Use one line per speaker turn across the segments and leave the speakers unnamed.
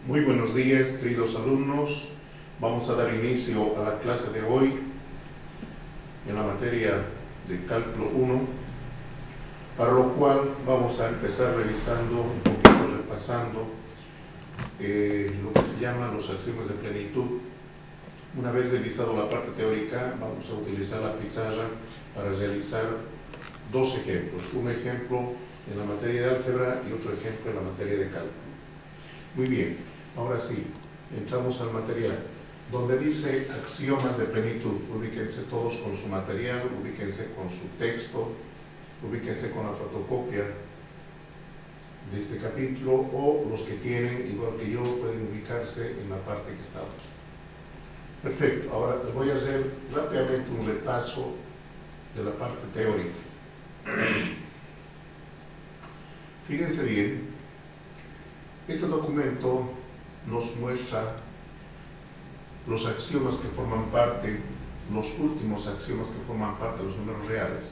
Muy buenos días, queridos alumnos. Vamos a dar inicio a la clase de hoy en la materia de cálculo 1, para lo cual vamos a empezar revisando, un poquito repasando lo que se llaman los axiomas de plenitud. Una vez revisado la parte teórica, vamos a utilizar la pizarra para realizar dos ejemplos. Un ejemplo en la materia de álgebra y otro ejemplo en la materia de cálculo. Muy bien, ahora sí, entramos al material, donde dice axiomas de plenitud. Ubíquense todos con su material, ubíquense con su texto, ubíquense con la fotocopia de este capítulo, o los que tienen, igual que yo, pueden ubicarse en la parte que estamos. Perfecto, ahora les voy a hacer rápidamente un repaso de la parte teórica. Fíjense bien, este documento nos muestra los axiomas que forman parte, los últimos axiomas que forman parte de los números reales.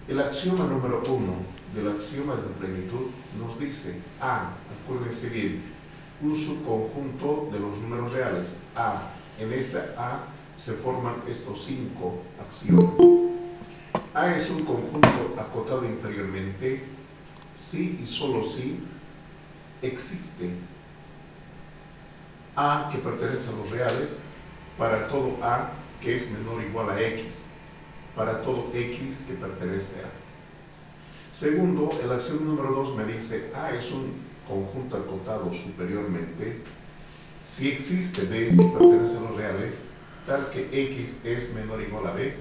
El axioma número 1 del axioma de plenitud nos dice A, acuérdense bien, un subconjunto de los números reales, A. En esta A se forman estos 5 axiomas. A es un conjunto acotado inferiormente si y solo si existe A que pertenece a los reales para todo A que es menor o igual a X, para todo X que pertenece a A. Segundo, el axioma número 2 me dice A es un conjunto acotado superiormente si existe B que pertenece a los reales, tal que X es menor o igual a B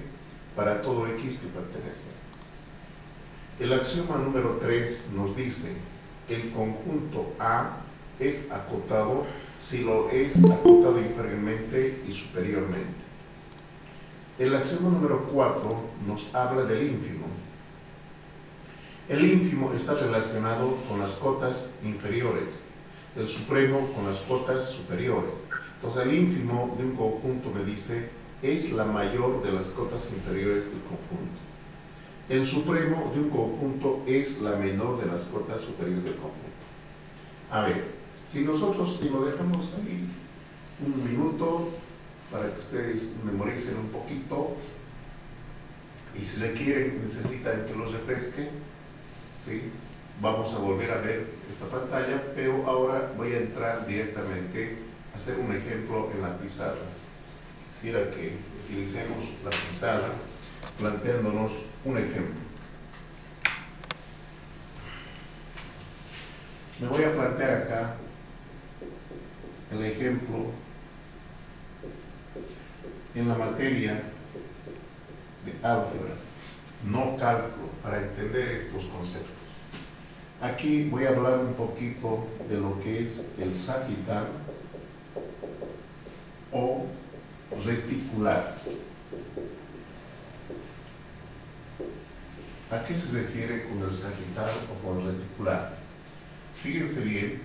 para todo X que pertenece a A. El axioma número 3 nos dice el conjunto A es acotado si lo es acotado inferiormente y superiormente. El axioma número 4 nos habla del ínfimo. El ínfimo está relacionado con las cotas inferiores, el supremo con las cotas superiores. Entonces el ínfimo de un conjunto me dice es la mayor de las cotas inferiores del conjunto. El supremo de un conjunto es la menor de las cotas superiores del conjunto. A ver, si lo dejamos ahí un minuto para que ustedes memoricen un poquito, y si requieren, necesitan que los refresque, ¿sí? Vamos a volver a ver esta pantalla, pero ahora voy a entrar directamente a hacer un ejemplo en la pizarra. Quisiera que utilicemos la pizarra planteándonos un ejemplo. Me voy a plantear acá el ejemplo en la materia de álgebra, no cálculo, para entender estos conceptos. Aquí voy a hablar un poquito de lo que es el sagital o reticular. ¿A qué se refiere con el sagital o con el reticular? Fíjense bien,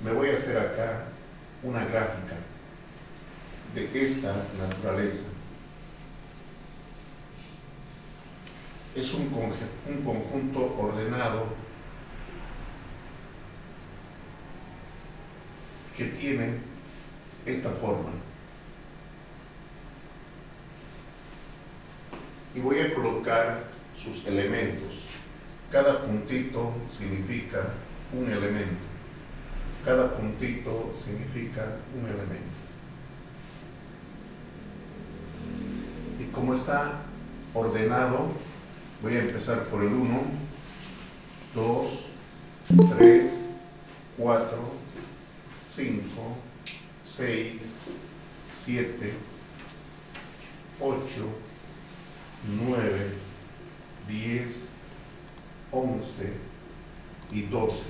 me voy a hacer acá una gráfica de esta naturaleza. Es un conjunto ordenado que tiene esta forma. Y voy a colocar sus elementos. Cada puntito significa un elemento. Cada puntito significa un elemento. Y como está ordenado, voy a empezar por el 1, 2, 3, 4, 5, 6, 7, 8, 9, 10, 11 y 12.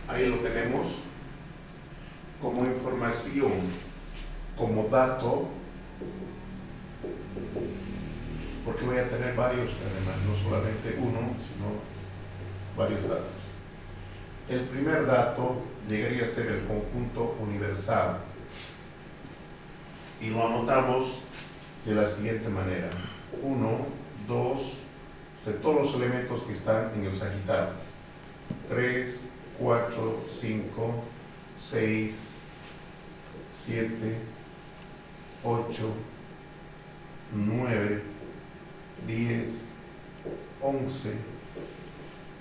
Ahí lo tenemos como información, como dato, porque voy a tener varios, además, no solamente uno, sino varios datos. El primer dato llegaría a ser el conjunto universal y lo anotamos de la siguiente manera: 1, 2, todos los elementos que están en el sagital, 3, 4, 5, 6, 7, 8, 9, 10, 11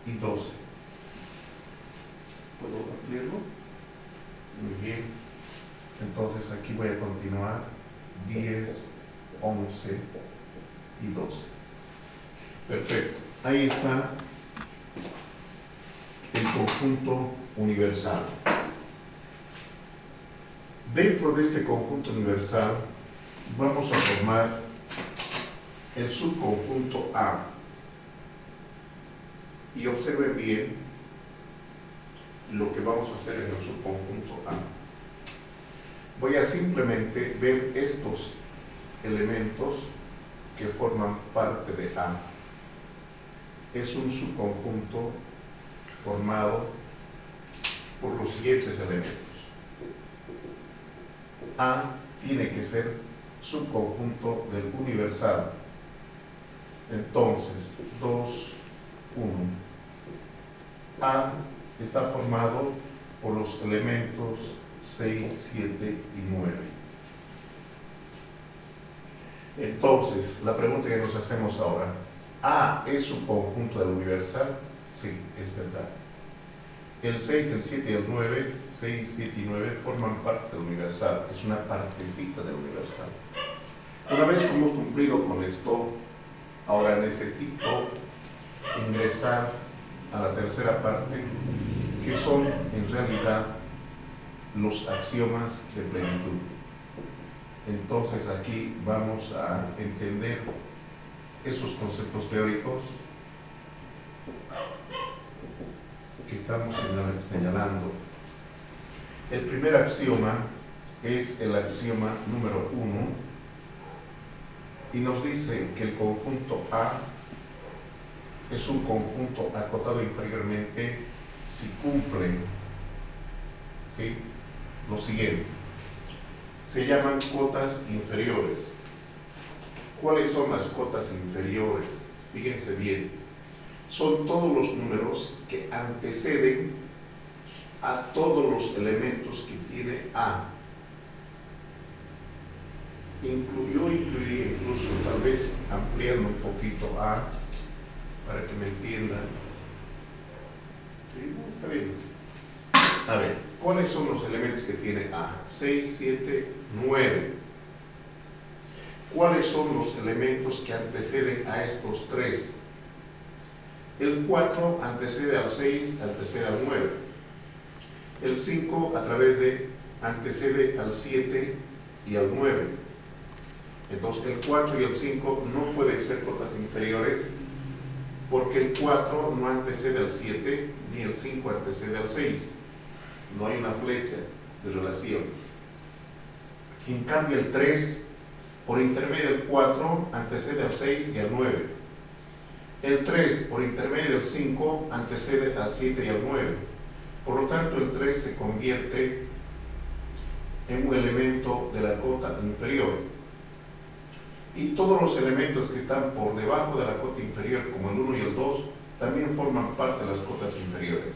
y 12. ¿Puedo ampliarlo? Muy bien. Entonces aquí voy a continuar 10, 11 y 12. Perfecto. Ahí está el conjunto universal. Dentro de este conjunto universal vamos a formar el subconjunto A. Y observen bien lo que vamos a hacer en el subconjunto A. Voy a simplemente ver estos elementos que forman parte de A. Es un subconjunto formado por los siguientes elementos. A tiene que ser subconjunto del universal. Entonces, 2, 1. A está formado por los elementos 6, 7 y 9. Entonces, la pregunta que nos hacemos ahora, ¿A es subconjunto del universal? Sí, es verdad. El 6, el 7 y el 9, 6, 7 y 9 forman parte del universal, es una partecita del universal. Una vez que hemos cumplido con esto, ahora necesito ingresar a la tercera parte, que son en realidad los axiomas de plenitud. Entonces aquí vamos a entender esos conceptos teóricos que estamos señalando. El primer axioma es el axioma número 1 y nos dice que el conjunto A es un conjunto acotado inferiormente si cumple, ¿sí?, lo siguiente. Se llaman cotas inferiores. ¿Cuáles son las cotas inferiores? Fíjense bien. Son todos los números que anteceden a todos los elementos que tiene A. Yo incluiría incluso, tal vez ampliando un poquito A, para que me entiendan. ¿Sí? Está bien. A ver, ¿cuáles son los elementos que tiene A? 6, 7, 9. ¿Cuáles son los elementos que anteceden a estos tres? El 4 antecede al 6, antecede al 9. El 5 a través de antecede al 7 y al 9. Entonces el 4 y el 5 no pueden ser cotas inferiores porque el 4 no antecede al 7 ni el 5 antecede al 6. No hay una flecha de relación. En cambio el 3 por intermedio del 4 antecede al 6 y al 9. El 3 por intermedio del 5 antecede al 7 y al 9. Por lo tanto el 3 se convierte en un elemento de la cota inferior. Y todos los elementos que están por debajo de la cota inferior, como el 1 y el 2, también forman parte de las cotas inferiores.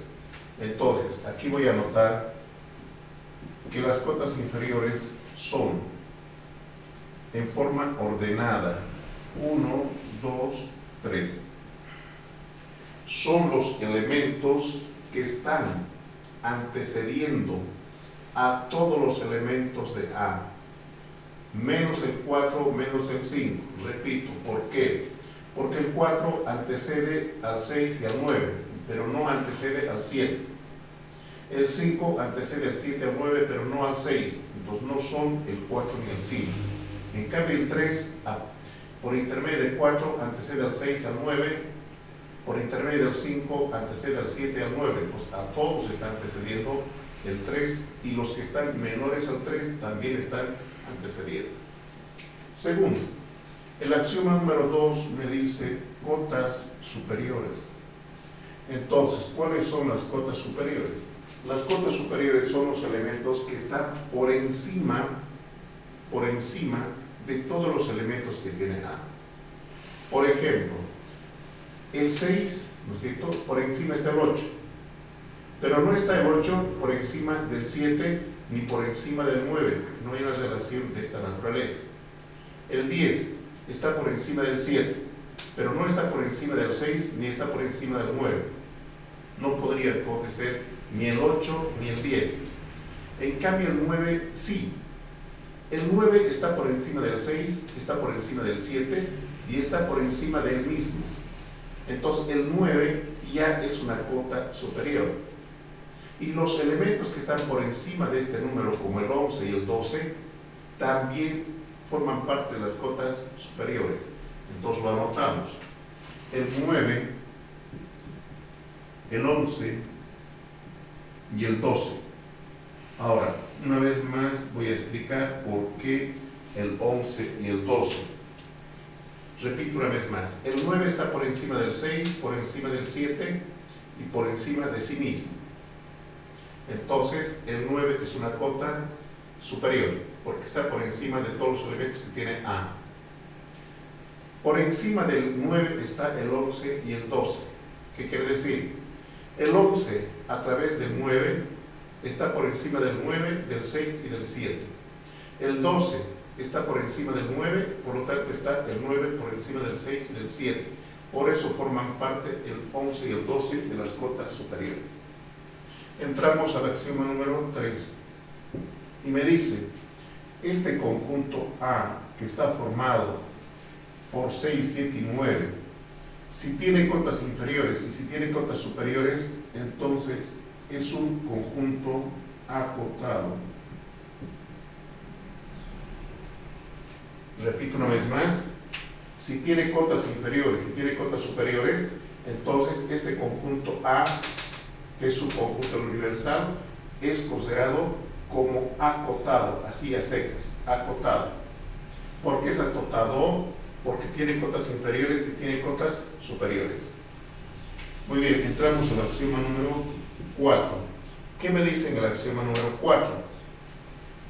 Entonces, aquí voy a anotar que las cotas inferiores son en forma ordenada 1, 2, 3. Son los elementos que están antecediendo a todos los elementos de A, menos el 4, menos el 5. Repito, ¿por qué? Porque el 4 antecede al 6 y al 9, pero no antecede al 7. El 5 antecede al 7 y al 9, pero no al 6. Entonces no son el 4 ni el 5. En cambio el 3, por intermedio del 4, antecede al 6 y al 9. Por intermedio del 5, antecede al 7 y al 9. Pues a todos está antecediendo el 3 y los que están menores al 3 también están antecediendo. Segundo, el axioma número 2 me dice cotas superiores. Entonces, ¿cuáles son las cotas superiores? Las cotas superiores son los elementos que están por encima de todos los elementos que tiene A. Por ejemplo, el 6, ¿no es cierto?, por encima está el 8. Pero no está el 8 por encima del 7 ni por encima del 9. No hay una relación de esta naturaleza. El 10 está por encima del 7, pero no está por encima del 6 ni está por encima del 9. No podría ser ni el 8 ni el 10. En cambio el 9 sí. El 9 está por encima del 6, está por encima del 7 y está por encima del mismo. Entonces el 9 ya es una cota superior. Y los elementos que están por encima de este número, como el 11 y el 12, también forman parte de las cotas superiores. Entonces lo anotamos. El 9, el 11 y el 12. Ahora, una vez más voy a explicar por qué el 11 y el 12. Repito una vez más. El 9 está por encima del 6, por encima del 7 y por encima de sí mismo. Entonces, el 9 es una cota superior, porque está por encima de todos los elementos que tiene A. Por encima del 9 está el 11 y el 12. ¿Qué quiere decir? El 11 a través del 9 está por encima del 9, del 6 y del 7. El 12 está por encima del 9, por lo tanto está el 9 por encima del 6 y del 7. Por eso forman parte el 11 y el 12 de las cotas superiores. Entramos al axioma número 3 y me dice, este conjunto A que está formado por 6, 7 y 9, si tiene cotas inferiores y si tiene cotas superiores, entonces es un conjunto acotado. Repito una vez más, si tiene cotas inferiores y tiene cotas superiores, entonces este conjunto A, que es su conjunto universal, es considerado como acotado, así a secas, acotado. ¿Por qué es acotado? Porque tiene cotas inferiores y tiene cotas superiores. Muy bien, entramos al axioma número 4. ¿Qué me dice en el axioma número 4?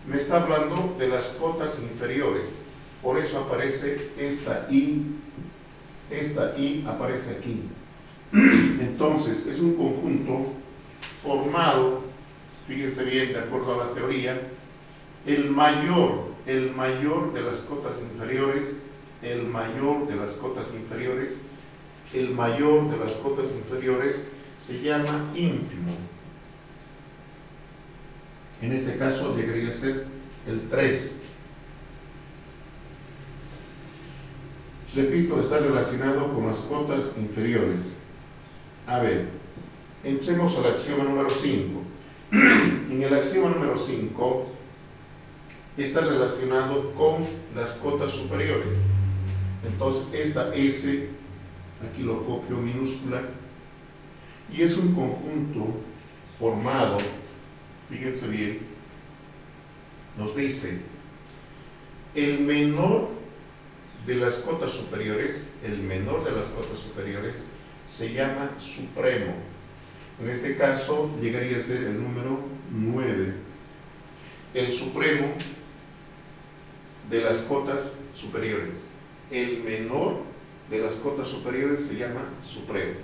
Me está hablando de las cotas inferiores. Por eso aparece esta I aparece aquí. Entonces, es un conjunto formado, fíjense bien, de acuerdo a la teoría, el mayor de las cotas inferiores, el mayor de las cotas inferiores se llama ínfimo. En este caso debería ser el 3. Repito, está relacionado con las cotas inferiores. A ver, entremos al axioma número 5. En el axioma número 5 está relacionado con las cotas superiores. Entonces, esta S, aquí lo copio minúscula, y es un conjunto formado, fíjense bien, nos dice, el menor de las cotas superiores, se llama supremo. En este caso llegaría a ser el número 9. El supremo de las cotas superiores. El menor de las cotas superiores se llama supremo.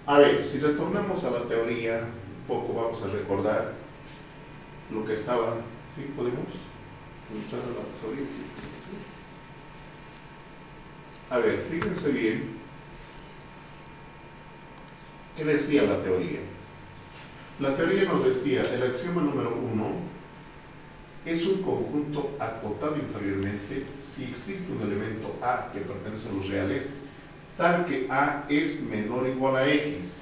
A ver, si retornamos a la teoría, un poco vamos a recordar lo que estaba. ¿Sí podemos entrar a la teoría? Sí. A ver, fíjense bien, ¿qué decía la teoría? La teoría nos decía, el axioma número 1 es un conjunto acotado inferiormente si existe un elemento A que pertenece a los reales, tal que A es menor o igual a X.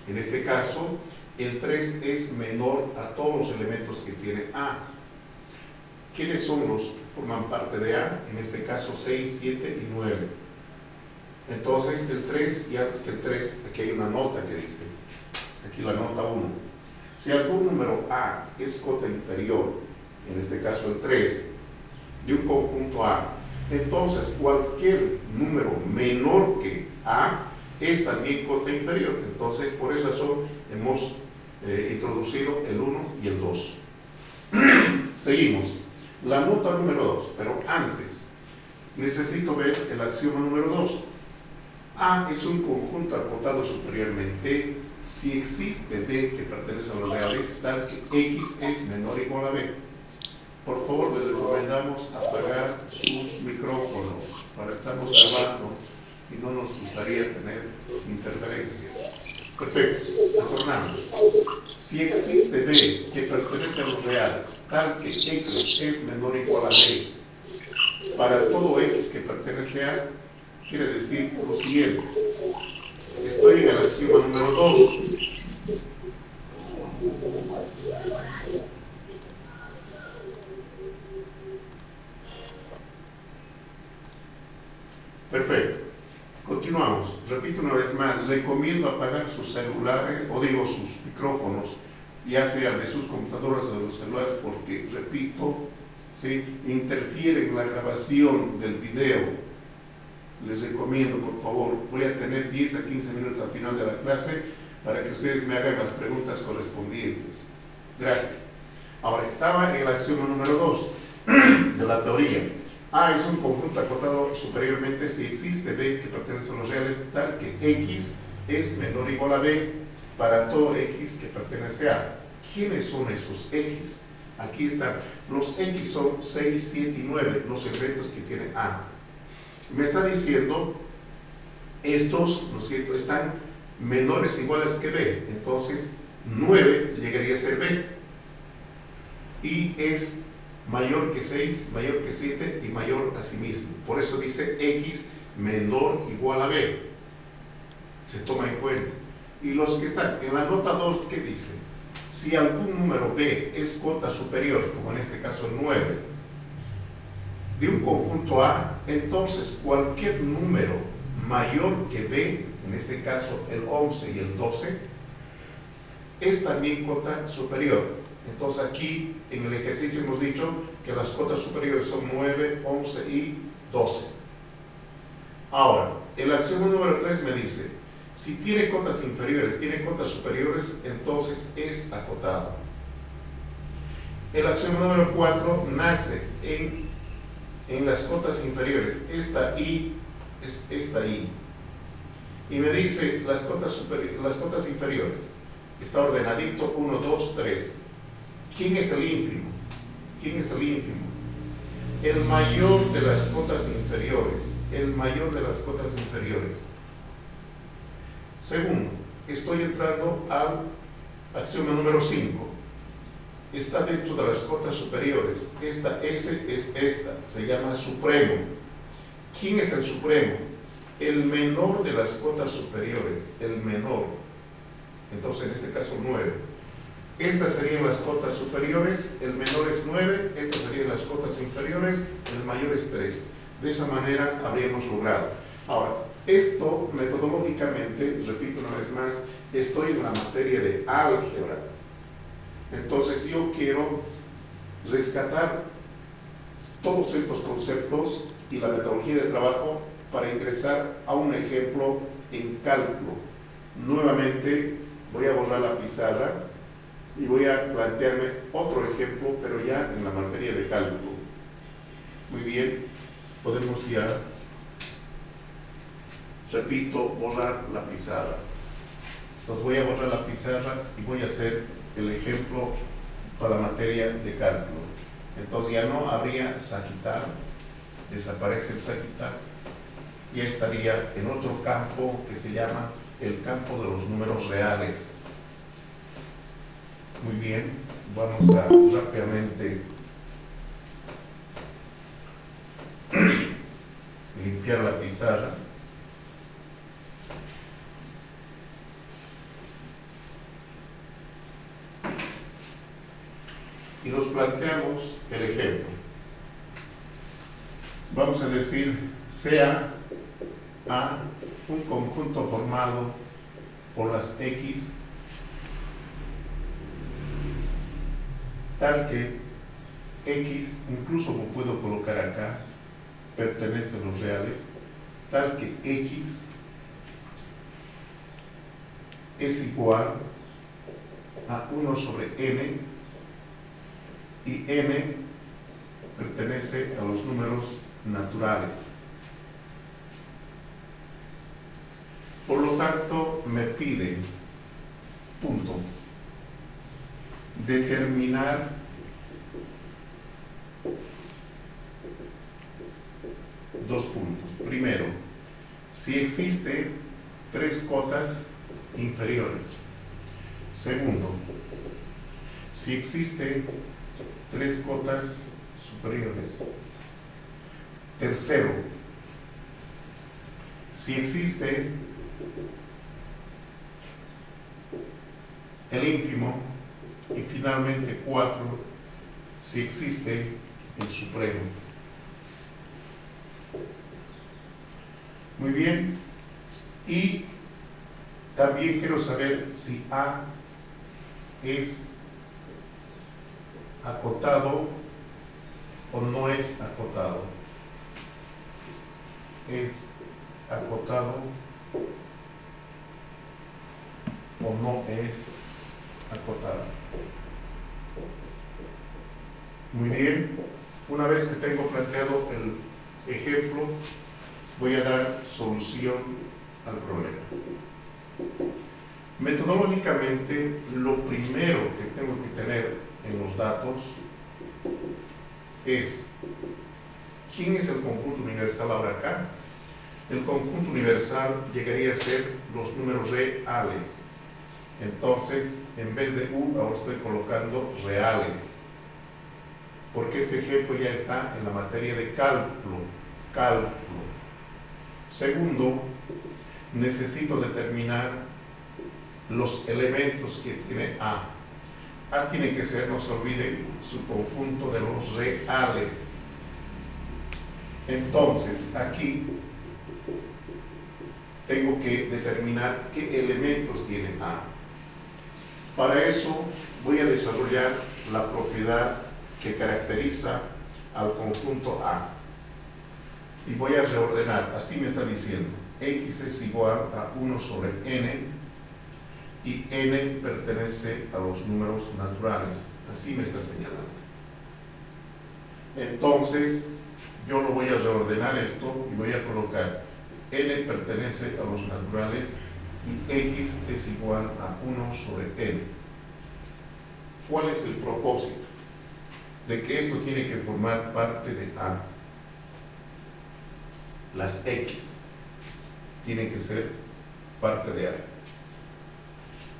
En este caso, el 3 es menor a todos los elementos que tiene A. ¿Quiénes son los que forman parte de A? En este caso, 6, 7 y 9. Entonces, el 3, y antes que el 3, aquí hay una nota que dice, aquí la nota 1. Si algún número A es cota inferior, en este caso el 3, de un conjunto A, entonces cualquier número menor que A es también cota inferior. Entonces, por esa razón hemos introducido el 1 y el 2. Seguimos. La nota número 2, pero antes necesito ver el axioma número 2. A es un conjunto acotado superiormente si existe B que pertenece a los reales, tal que X es menor o igual a B. Por favor, les recomendamos apagar sus micrófonos para que estamos grabando y no nos gustaría tener interferencias. Perfecto, retornamos. Si existe B que pertenece a los reales, tal que X es menor o igual a B, para todo X que pertenece a, quiere decir lo siguiente. Estoy en el axioma número 2. Perfecto. Continuamos. Repito una vez más, recomiendo apagar sus celulares, o digo sus micrófonos, ya sea de sus computadoras o de los celulares, porque, repito, ¿sí?, interfiere en la grabación del video. Les recomiendo, por favor, voy a tener 10 a 15 minutos al final de la clase para que ustedes me hagan las preguntas correspondientes. Gracias. Ahora, estaba en el axioma número 2 de la teoría. A es un conjunto acotado superiormente si existe B que pertenece a los reales, tal que X es menor o igual a B para todo X que pertenece a. ¿Quiénes son esos X? Aquí están. Los X son 6, 7 y 9, los elementos que tiene A. Me está diciendo, estos, ¿no es cierto?, están menores o iguales que B. Entonces, 9 llegaría a ser B. Y es mayor que 6, mayor que 7 y mayor a sí mismo. Por eso dice X menor o igual a B. Se toma en cuenta. Y los que están en la nota 2, ¿qué dice? Si algún número B es cota superior, como en este caso el 9, de un conjunto A, entonces cualquier número mayor que B, en este caso el 11 y el 12, es también cota superior. Entonces aquí en el ejercicio hemos dicho que las cotas superiores son 9, 11 y 12. Ahora, el axioma número 3 me dice, si tiene cotas inferiores, tiene cotas superiores, entonces es acotado. El axioma número 4 nace en las cotas inferiores. Esta I es esta I. Y me dice las cotas inferiores. Está ordenadito, 1, 2, 3. ¿Quién es el ínfimo? ¿Quién es el ínfimo? El mayor de las cotas inferiores. El mayor de las cotas inferiores. Segundo, estoy entrando al axioma número 5. Está dentro de las cotas superiores. Esta S es esta. Se llama supremo. ¿Quién es el supremo? El menor de las cotas superiores. El menor. Entonces, en este caso, 9. Estas serían las cotas superiores, el menor es 9, estas serían las cotas inferiores, el mayor es 3. De esa manera habríamos logrado. Ahora, esto metodológicamente, repito una vez más, estoy en la materia de álgebra. Entonces yo quiero rescatar todos estos conceptos y la metodología de trabajo para ingresar a un ejemplo en cálculo. Nuevamente voy a borrar la pizarra y voy a plantearme otro ejemplo, pero ya en la materia de cálculo. Muy bien, podemos ya, repito, borrar la pizarra. Entonces voy a borrar la pizarra y voy a hacer el ejemplo para la materia de cálculo. Entonces ya no habría sagital, desaparece el sagital, ya estaría en otro campo que se llama el campo de los números reales. Muy bien, vamos a rápidamente limpiar la pizarra. Y nos planteamos el ejemplo. Vamos a decir, sea A un conjunto formado por las X tal que X, incluso lo puedo colocar acá, pertenece a los reales, tal que X es igual a 1 sobre n y n pertenece a los números naturales. Por lo tanto, me pide determinar dos puntos. Primero, si existe tres cotas inferiores. Segundo, si existe tres cotas superiores. Tercero, si existe el ínfimo. Y finalmente, cuatro, si existe el supremo. Muy bien. Y también quiero saber si A es acotado o no es acotado. ¿Es acotado o no es acotado? Muy bien. Una vez que tengo planteado el ejemplo, voy a dar solución al problema. Metodológicamente, lo primero que tengo que tener en los datos es ¿quién es el conjunto universal ahora acá? El conjunto universal llegaría a ser los números reales. Entonces, en vez de U, ahora estoy colocando reales, porque este ejemplo ya está en la materia de cálculo. Segundo, necesito determinar los elementos que tiene A. A tiene que ser, no se olviden, su conjunto de los reales. Entonces, aquí tengo que determinar qué elementos tiene A. Para eso voy a desarrollar la propiedad que caracteriza al conjunto A. Y voy a reordenar, así me está diciendo, X es igual a 1 sobre N, y N pertenece a los números naturales. Así me está señalando. Entonces, yo lo voy a reordenar esto y voy a colocar N pertenece a los naturales y X es igual a 1 sobre N. ¿Cuál es el propósito? De que esto tiene que formar parte de A. Las X tienen que ser parte de A.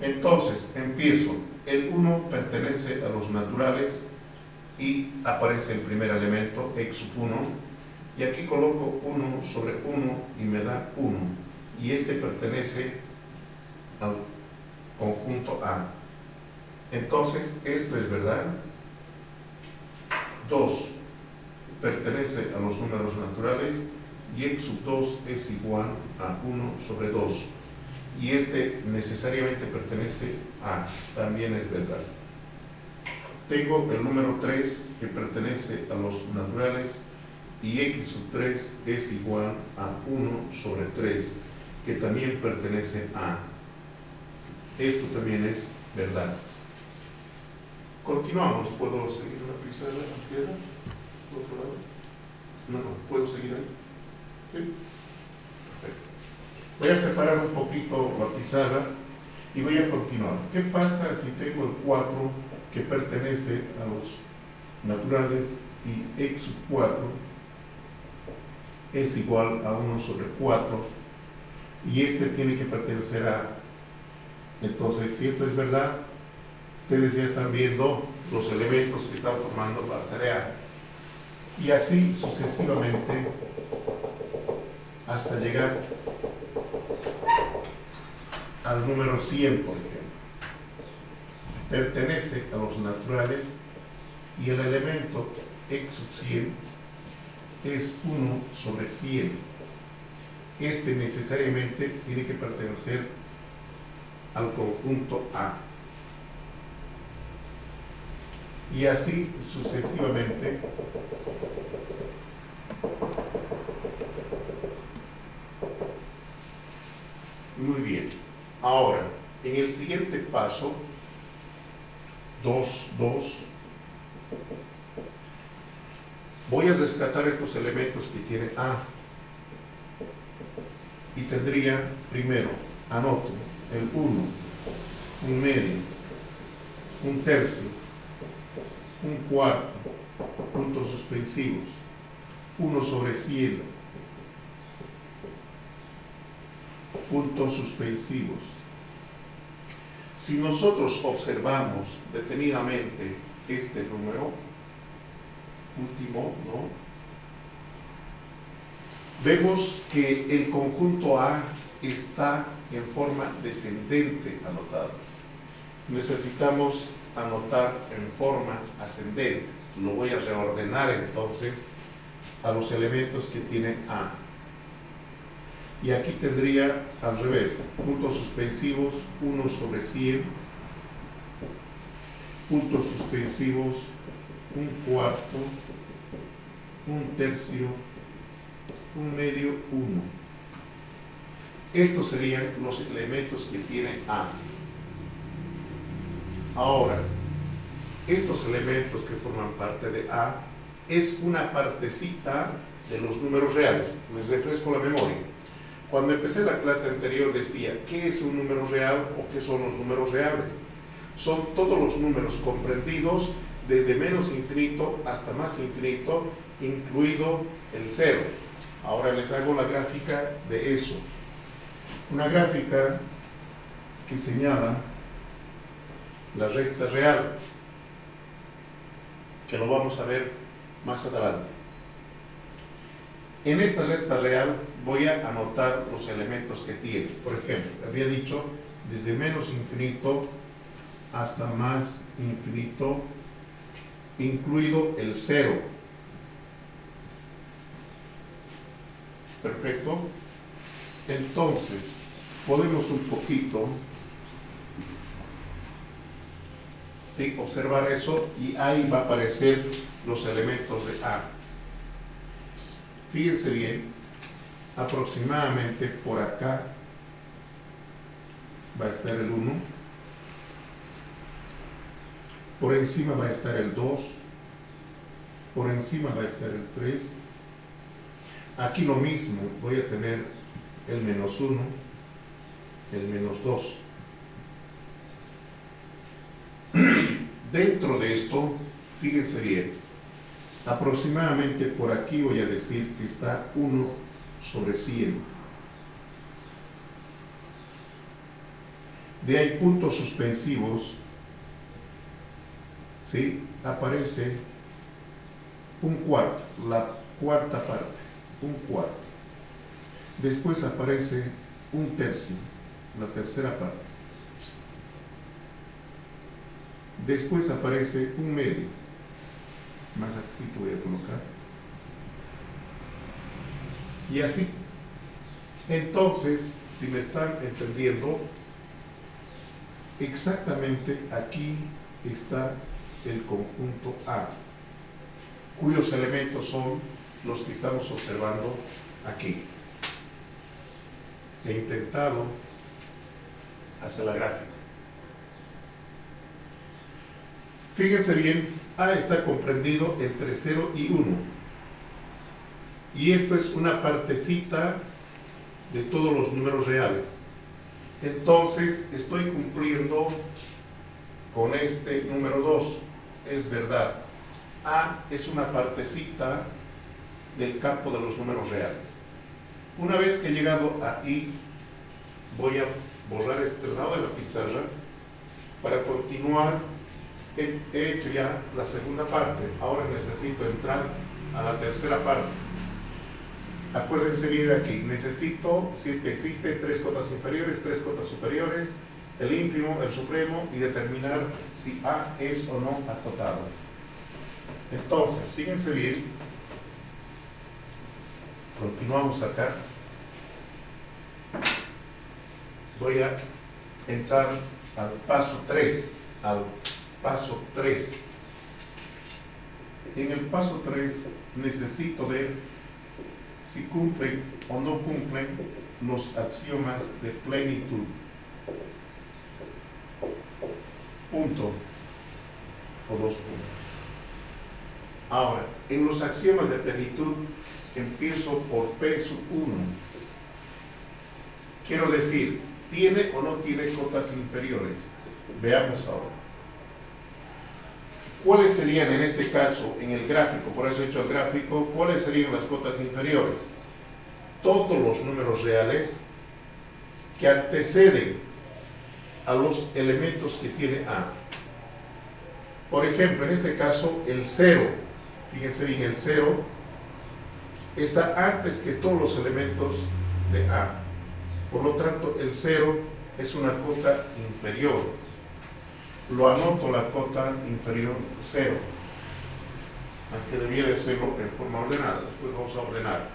Entonces, empiezo. El 1 pertenece a los naturales y aparece el primer elemento, X sub 1. Y aquí coloco 1 sobre 1 y me da 1. Y este pertenece al conjunto A. Entonces, esto es verdad. 2 pertenece a los números naturales y X sub 2 es igual a 1 sobre 2. Y este necesariamente pertenece a, también es verdad. Tengo el número 3 que pertenece a los naturales y X sub 3 es igual a 1 sobre 3, que también pertenece a. Esto también es verdad. Continuamos. ¿Puedo seguir la pizarra ampliada? ¿Por otro lado? No, ¿puedo seguir ahí? ¿Sí? Perfecto. Voy a separar un poquito la pizarra y voy a continuar. ¿Qué pasa si tengo el 4 que pertenece a los naturales y X sub 4 es igual a 1 sobre 4 y este tiene que pertenecer a? Entonces, si esto es verdad, ustedes ya están viendo los elementos que están formando parte de A. Y así sucesivamente hasta llegar al número 100, por ejemplo. Pertenece a los naturales y el elemento X sub 100 es 1 sobre 100. Este necesariamente tiene que pertenecer al conjunto A. Y así sucesivamente muy bien. Ahora, en el siguiente paso 2, voy a rescatar estos elementos que tiene A y tendría primero, anoto, el 1, un medio, un tercio, un cuarto, puntos suspensivos, 1 sobre 100, puntos suspensivos. Si nosotros observamos detenidamente este número último, ¿no?, vemos que el conjunto A está en forma descendente anotado. Necesitamos anotar en forma ascendente. Lo voy a reordenar entonces a los elementos que tiene A. Y aquí tendría al revés, puntos suspensivos 1 sobre 100, puntos suspensivos un cuarto, un tercio, un medio, 1. Estos serían los elementos que tiene A. Ahora, estos elementos que forman parte de A es una partecita de los números reales. Les refresco la memoria. Cuando empecé la clase anterior decía, ¿qué es un número real o qué son los números reales? Son todos los números comprendidos desde menos infinito hasta más infinito, incluido el 0. Ahora les hago la gráfica de eso. Una gráfica que señala la recta real, que lo vamos a ver más adelante. En esta recta real voy a anotar los elementos que tiene. Por ejemplo, había dicho desde menos infinito hasta más infinito, incluido el 0. Perfecto. Entonces, podemos un poquito, ¿sí?, observar eso, y ahí va a aparecer los elementos de A. Fíjense bien, aproximadamente por acá va a estar el 1, por encima va a estar el 2, por encima va a estar el 3, aquí lo mismo, voy a tener el menos 1, el menos 2. Dentro de esto, fíjense bien, aproximadamente por aquí voy a decir que está 1 sobre 100. De ahí puntos suspensivos, ¿sí?, aparece un cuarto, la cuarta parte, un cuarto. Después aparece un tercio, la tercera parte. Después aparece un medio, más así te voy a colocar. Y así. Entonces, si me están entendiendo, exactamente aquí está el conjunto A, cuyos elementos son los que estamos observando aquí. He intentado hacer la gráfica. Fíjense bien, A está comprendido entre 0 y 1. Y esto es una partecita de todos los números reales. Entonces, estoy cumpliendo con este número 2. Es verdad. A es una partecita del campo de los números reales. Una vez que he llegado ahí, voy a borrar este lado de la pizarra para continuar. He hecho ya la segunda parte. Ahora necesito entrar a la tercera parte. Acuérdense bien aquí, necesito, si es que existe, 3 cotas inferiores, 3 cotas superiores, el ínfimo, el supremo, y determinar si A es o no acotado. Entonces, fíjense bien, continuamos acá. Voy a entrar al paso 3, paso 3. En el paso 3 necesito ver si cumplen o no cumplen los axiomas de plenitud. Punto o 2 puntos. Ahora, en los axiomas de plenitud empiezo por P sub 1. Quiero decir, ¿tiene o no tiene cotas inferiores? Veamos ahora. ¿Cuáles serían en este caso, en el gráfico, por eso he hecho el gráfico, cuáles serían las cotas inferiores? Todos los números reales que anteceden a los elementos que tiene A. Por ejemplo, en este caso, el 0, fíjense bien, el 0 está antes que todos los elementos de A. Por lo tanto, el 0 es una cota inferior. Lo anoto la cota inferior 0, aunque debía de serlo en forma ordenada. Después vamos a ordenar.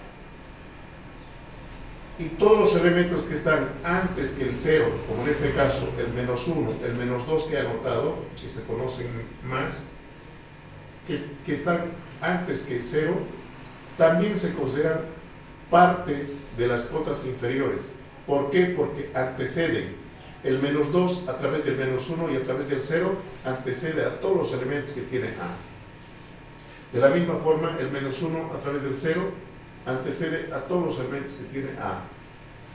Y todos los elementos que están antes que el 0, como en este caso el menos 1, el menos 2 que he anotado, que se conocen más, que están antes que el 0, también se consideran parte de las cotas inferiores. ¿Por qué? Porque anteceden. El menos 2 a través del menos 1 y a través del 0 antecede a todos los elementos que tiene A. De la misma forma, el menos 1 a través del 0 antecede a todos los elementos que tiene A.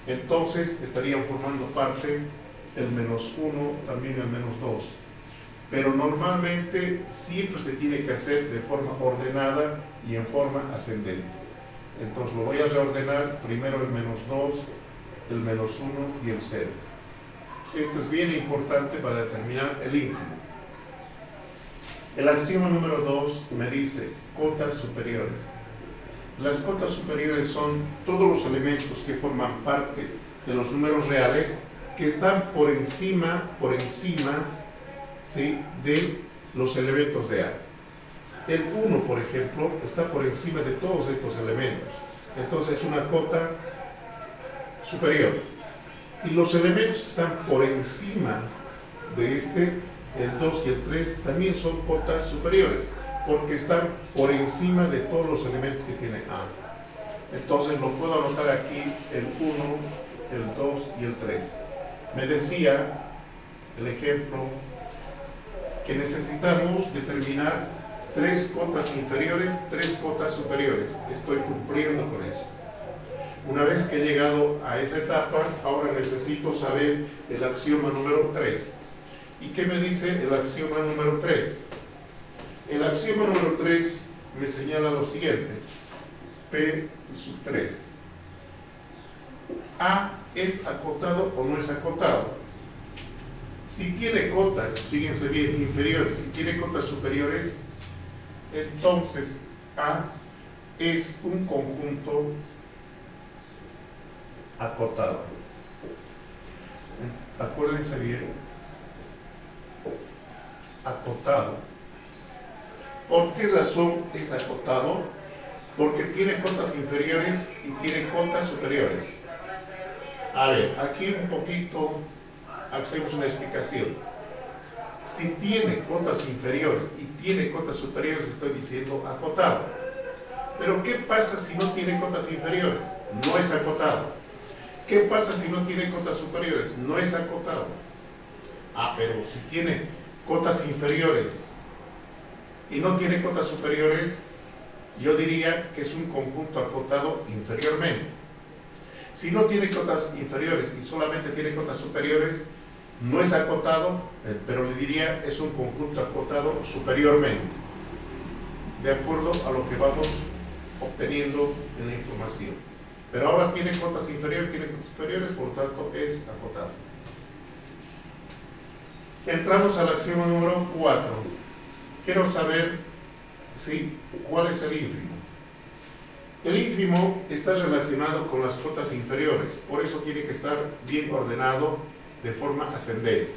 Entonces estarían formando parte el menos 1, también el menos 2. Pero normalmente siempre se tiene que hacer de forma ordenada y en forma ascendente. Entonces lo voy a reordenar, primero el menos 2, el menos 1 y el 0. Esto es bien importante para determinar el ínfimo. El axioma número 2 me dice cotas superiores. Las cotas superiores son todos los elementos que forman parte de los números reales que están por encima, ¿sí?, de los elementos de A. El 1, por ejemplo, está por encima de todos estos elementos. Entonces es una cota superior. Y los elementos que están por encima de el 2 y el 3, también son cotas superiores, porque están por encima de todos los elementos que tiene A. Entonces lo puedo anotar aquí, el 1, el 2 y el 3. Me decía el ejemplo que necesitamos determinar 3 cotas inferiores, 3 cotas superiores. Estoy cumpliendo con eso. Una vez que he llegado a esa etapa, ahora necesito saber el axioma número 3. ¿Y qué me dice el axioma número 3? El axioma número 3 me señala lo siguiente: P sub 3. A es acotado o no es acotado. Si tiene cotas, fíjense bien, inferiores, si tiene cotas superiores, entonces A es un conjunto acotado. Acuérdense bien, acotado. ¿Por qué razón es acotado? Porque tiene cotas inferiores y tiene cotas superiores. A ver, aquí un poquito hacemos una explicación. Si tiene cotas inferiores y tiene cotas superiores, estoy diciendo acotado. Pero ¿qué pasa si no tiene cotas inferiores? No es acotado. ¿Qué pasa si no tiene cotas superiores? No es acotado. Ah, pero si tiene cotas inferiores y no tiene cotas superiores, yo diría que es un conjunto acotado inferiormente. Si no tiene cotas inferiores y solamente tiene cotas superiores, no es acotado, pero le diría es un conjunto acotado superiormente, de acuerdo a lo que vamos obteniendo en la información. Pero ahora tiene cotas inferiores, tiene cotas superiores, por lo tanto es acotado. Entramos al axioma número 4. Quiero saber, ¿sí?, cuál es el ínfimo. El ínfimo está relacionado con las cotas inferiores, por eso tiene que estar bien ordenado de forma ascendente.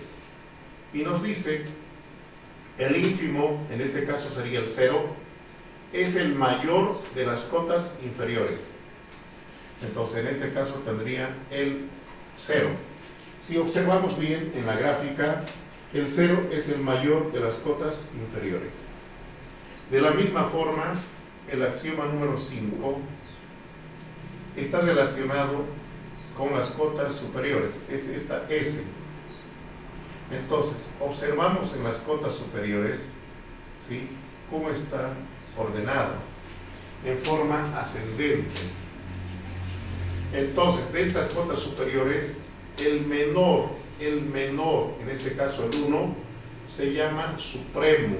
Y nos dice, el ínfimo, en este caso sería el 0, es el mayor de las cotas inferiores. Entonces en este caso tendría el 0. Si observamos bien en la gráfica, el 0 es el mayor de las cotas inferiores. De la misma forma, el axioma número 5 está relacionado con las cotas superiores, es esta S. Entonces, observamos en las cotas superiores, ¿sí?, cómo está ordenado en forma ascendente. Entonces, de estas cotas superiores, el menor, en este caso el 1, se llama supremo.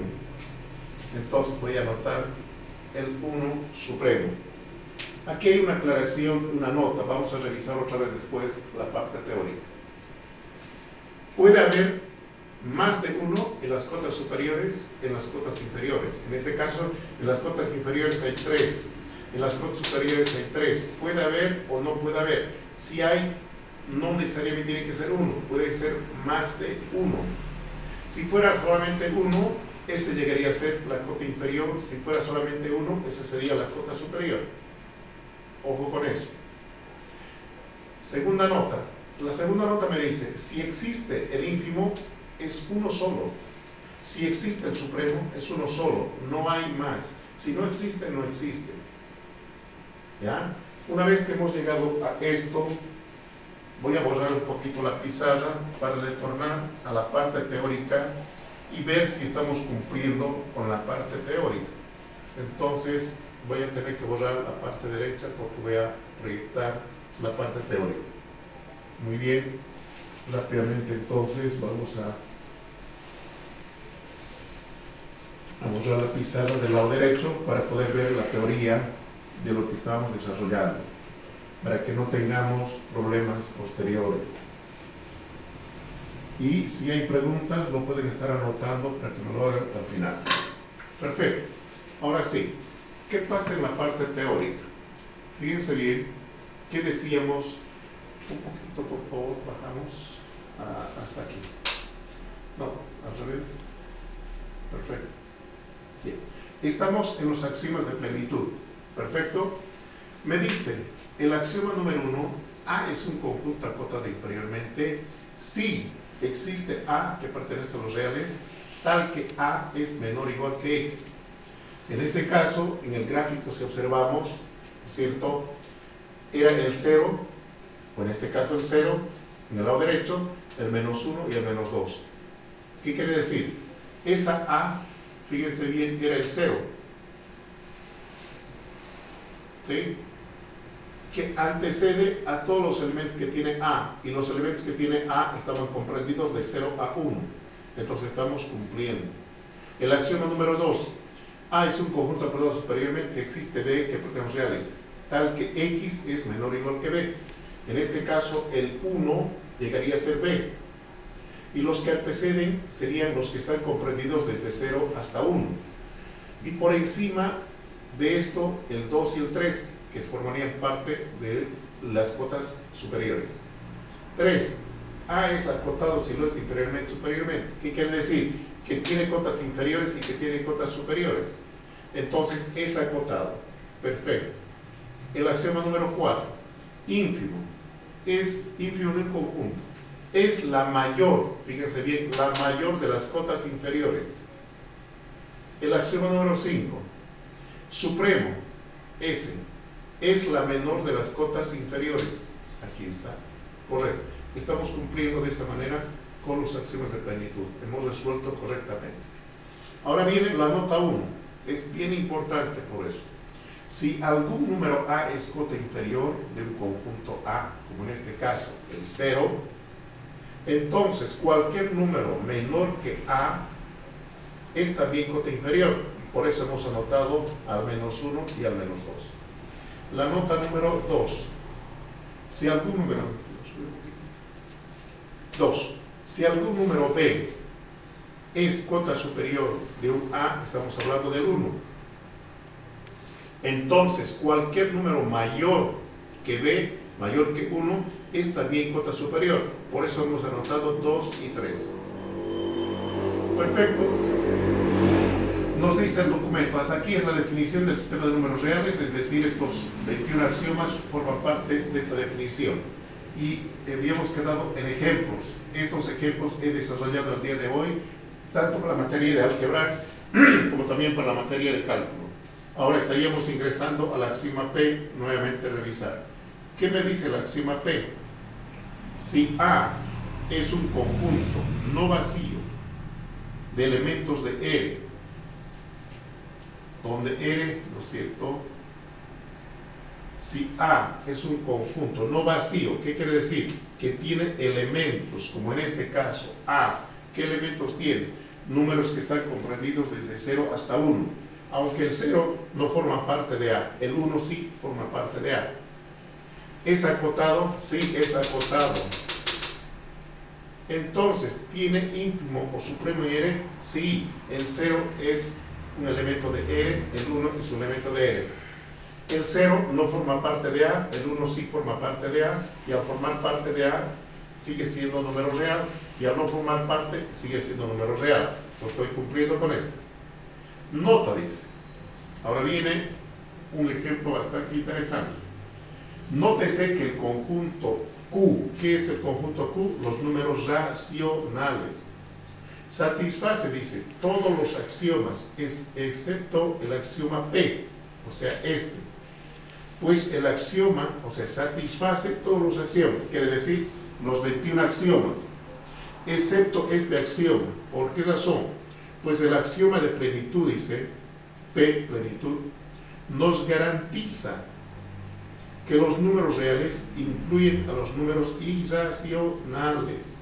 Entonces voy a anotar el 1 supremo. Aquí hay una aclaración, una nota. Vamos a revisar otra vez después la parte teórica. Puede haber más de 1 en las cotas superiores, en las cotas inferiores. En este caso, en las cotas inferiores hay 3. En las cotas superiores hay 3. Puede haber o no puede haber. Si hay, no necesariamente tiene que ser 1. Puede ser más de 1. Si fuera solamente 1, ese llegaría a ser la cota inferior. Si fuera solamente 1, esa sería la cota superior. Ojo con eso. Segunda nota. La segunda nota me dice, si existe el ínfimo, es uno solo. Si existe el supremo, es uno solo. No hay más. Si no existe, no existe. ¿Ya? Una vez que hemos llegado a esto, voy a borrar un poquito la pizarra para retornar a la parte teórica y ver si estamos cumpliendo con la parte teórica. Entonces voy a tener que borrar la parte derecha porque voy a proyectar la parte teórica. Muy bien, rápidamente entonces vamos a borrar la pizarra del lado derecho para poder ver la teoría de lo que estábamos desarrollando, para que no tengamos problemas posteriores. Y si hay preguntas, lo pueden estar anotando para que me lo hagan al final. Perfecto. Ahora sí, ¿qué pasa en la parte teórica? Fíjense bien, ¿qué decíamos? Un poquito, por favor, bajamos hasta aquí. No, al revés. Perfecto. Bien. Estamos en los axiomas de plenitud. Perfecto. Me dice, el axioma número 1, A es un conjunto acotado inferiormente si existe A que pertenece a los reales, tal que A es menor o igual que X. En este caso, en el gráfico, si observamos, ¿cierto? Era el 0, o en este caso el 0, en el lado derecho, el menos 1 y el menos 2. ¿Qué quiere decir? Esa A, fíjense bien, era el 0. ¿Sí? Que antecede a todos los elementos que tiene A, y los elementos que tiene A estaban comprendidos de 0 a 1. Entonces estamos cumpliendo. El axioma número 2. A es un conjunto acordado superiormente si existe B que pertenece a los reales, tal que X es menor o igual que B. En este caso, el 1 llegaría a ser B. Y los que anteceden serían los que están comprendidos desde 0 hasta 1. Y por encima de esto, el 2 y el 3, que formarían parte de las cotas superiores. 3. A es acotado si lo es inferiormente superiormente. ¿Qué quiere decir? Que tiene cotas inferiores y que tiene cotas superiores. Entonces es acotado. Perfecto. El axioma número 4. Ínfimo. Es ínfimo de un conjunto. Es la mayor, fíjense bien, la mayor de las cotas inferiores. El axioma número 5. Supremo. S. Es la menor de las cotas inferiores. Aquí está. Correcto. Estamos cumpliendo de esa manera con los axiomas de plenitud. Hemos resuelto correctamente. Ahora viene la nota 1. Es bien importante por eso. Si algún número A es cota inferior de un conjunto A, como en este caso el 0, entonces cualquier número menor que A es también cota inferior. Por eso hemos anotado al menos 1 y al menos 2. La nota número 2. Si algún número 2. Si algún número B es cota superior de un A, estamos hablando del 1. Entonces, cualquier número mayor que B, mayor que 1, es también cota superior. Por eso hemos anotado 2 y 3. Perfecto. Nos dice el documento, hasta aquí es la definición del sistema de números reales, es decir, estos 21 axiomas forman parte de esta definición. Y habíamos quedado en ejemplos. Estos ejemplos he desarrollado el día de hoy, tanto para la materia de álgebra como también para la materia de cálculo. Ahora estaríamos ingresando al axioma P, nuevamente revisar. ¿Qué me dice el axioma P? Si A es un conjunto no vacío de elementos de R, donde R, ¿no es cierto? Si A es un conjunto no vacío, ¿qué quiere decir? Que tiene elementos, como en este caso A. ¿Qué elementos tiene? números que están comprendidos desde 0 hasta 1. Aunque el 0 no forma parte de A, el 1 sí forma parte de A. ¿Es acotado? Sí, es acotado. Entonces, ¿tiene ínfimo o supremo en R? Sí, el 0 es un elemento de R, el 1 es un elemento de R. El 0 no forma parte de A, el 1 sí forma parte de A, y al formar parte de A sigue siendo número real, y al no formar parte sigue siendo número real. Lo estoy cumpliendo con esto. Nota, dice. Ahora viene un ejemplo bastante interesante. Nótese que el conjunto Q, ¿qué es el conjunto Q? Los números racionales. Satisface, dice, todos los axiomas, excepto el axioma P, o sea, este. Pues el axioma, o sea, satisface todos los axiomas, quiere decir los 21 axiomas, excepto este axioma. ¿Por qué razón? Pues el axioma de plenitud, dice, P, plenitud, nos garantiza que los números reales incluyen a los números irracionales.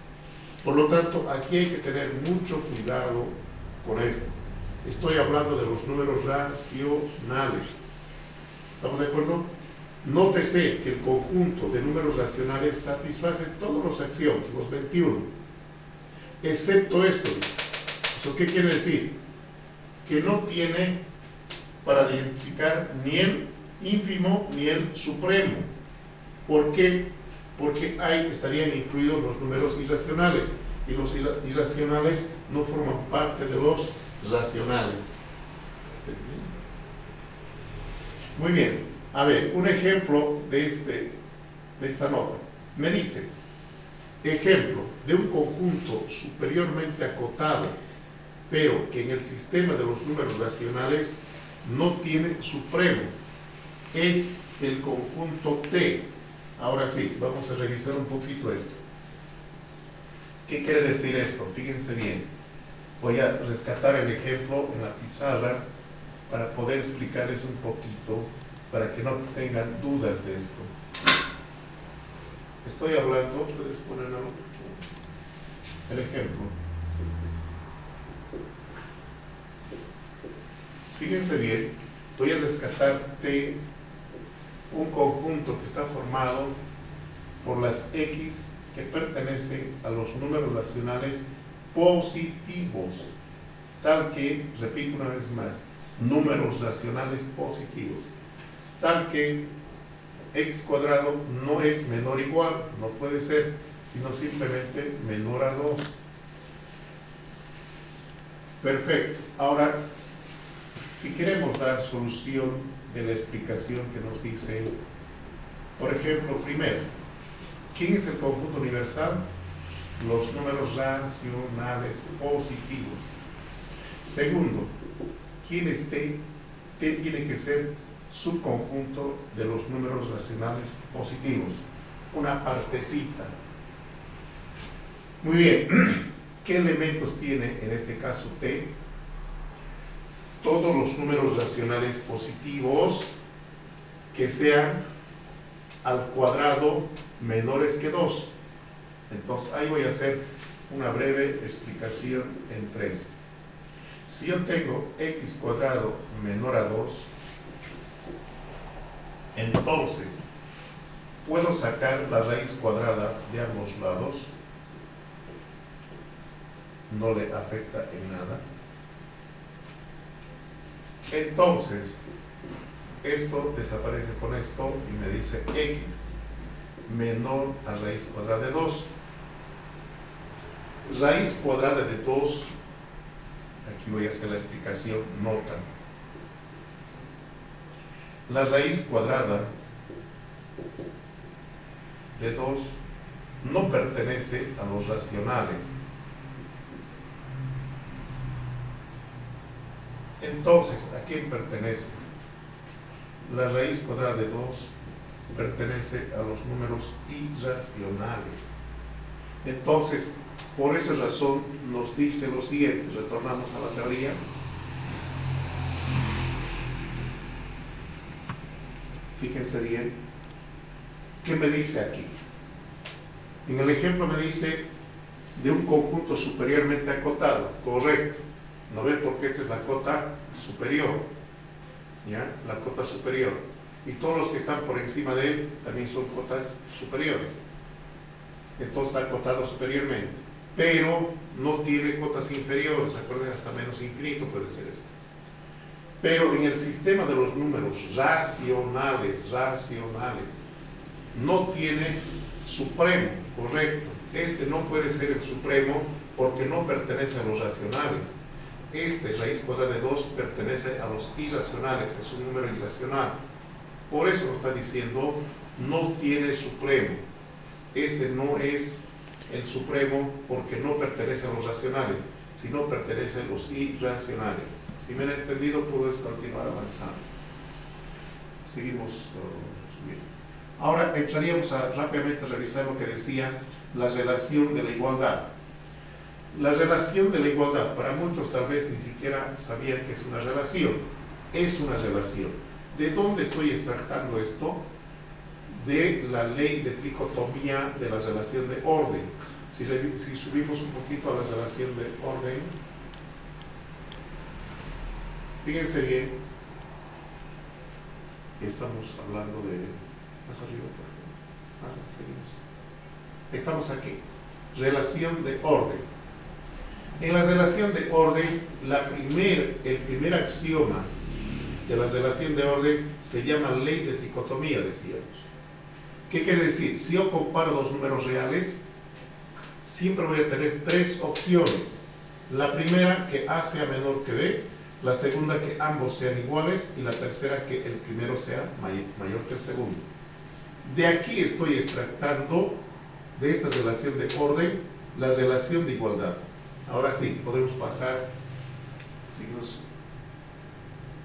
Por lo tanto, aquí hay que tener mucho cuidado con esto. Estoy hablando de los números racionales. ¿Estamos de acuerdo? Nótese que el conjunto de números racionales satisface todos los axiomas, los 21, excepto esto. ¿Eso qué quiere decir? Que no tiene para identificar ni el ínfimo ni el supremo. ¿Por qué? Porque ahí estarían incluidos los números irracionales, y los irracionales no forman parte de los racionales. Muy bien, a ver, un ejemplo de esta nota. Me dice, ejemplo de un conjunto superiormente acotado, pero que en el sistema de los números racionales no tiene supremo. Es el conjunto T. Ahora sí, vamos a revisar un poquito esto. ¿Qué quiere decir esto? Fíjense bien. Voy a rescatar el ejemplo en la pizarra para poder explicarles un poquito, para que no tengan dudas de esto. Estoy hablando, puedes ponerlo, el ejemplo. Fíjense bien, voy a rescatar T, un conjunto que está formado por las X que pertenecen a los números racionales positivos, tal que, repito una vez más, números racionales positivos, tal que x cuadrado no es menor o igual, no puede ser, sino simplemente menor a 2. Perfecto. Ahora, si queremos dar solución de la explicación que nos dice, por ejemplo, primero, ¿quién es el conjunto universal? Los números racionales positivos. Segundo, ¿quién es T? T tiene que ser subconjunto de los números racionales positivos, una partecita. Muy bien, ¿qué elementos tiene en este caso T? Todos los números racionales positivos que sean al cuadrado menores que 2. Entonces ahí voy a hacer una breve explicación en 3. Si yo tengo x cuadrado menor a 2, entonces puedo sacar la raíz cuadrada de ambos lados, no le afecta en nada. Entonces esto desaparece con esto y me dice x menor a raíz cuadrada de 2. Raíz cuadrada de 2, aquí voy a hacer la explicación, nota. La raíz cuadrada de 2 no pertenece a los racionales. Entonces, ¿a quién pertenece? La raíz cuadrada de 2 pertenece a los números irracionales. Entonces, por esa razón nos dice lo siguiente. Retornamos a la teoría. Fíjense bien. ¿Qué me dice aquí? En el ejemplo me dice de un conjunto superiormente acotado, correcto. ¿No ve? Porque esta es la cota superior, ¿ya? La cota superior. Y todos los que están por encima de él también son cotas superiores. Entonces está acotado superiormente. Pero no tiene cotas inferiores, acuérdense, hasta menos infinito puede ser esto. Pero en el sistema de los números racionales, no tiene supremo, correcto. Este no puede ser el supremo porque no pertenece a los racionales. Este, raíz cuadrada de 2, pertenece a los irracionales, es un número irracional. Por eso nos está diciendo, no tiene supremo. Este no es el supremo porque no pertenece a los racionales, sino pertenece a los irracionales. Si me han entendido, puedes continuar avanzando. Seguimos subiendo. Ahora entraríamos a rápidamente revisar lo que decía la relación de la igualdad. La relación de la igualdad, para muchos tal vez ni siquiera sabían que es una relación. Es una relación. ¿De dónde estoy extractando esto? De la ley de tricotomía de la relación de orden. Si subimos un poquito a la relación de orden, fíjense bien, estamos hablando de... más arriba, más seguimos. Estamos aquí, relación de orden. En la relación de orden, el primer axioma de la relación de orden se llama ley de tricotomía, decíamos. ¿Qué quiere decir? Si yo comparo dos números reales, siempre voy a tener tres opciones. La primera, que A sea menor que B. La segunda, que ambos sean iguales. Y la tercera, que el primero sea mayor que el segundo. De aquí estoy extractando, de esta relación de orden, la relación de igualdad. Ahora sí, podemos pasar,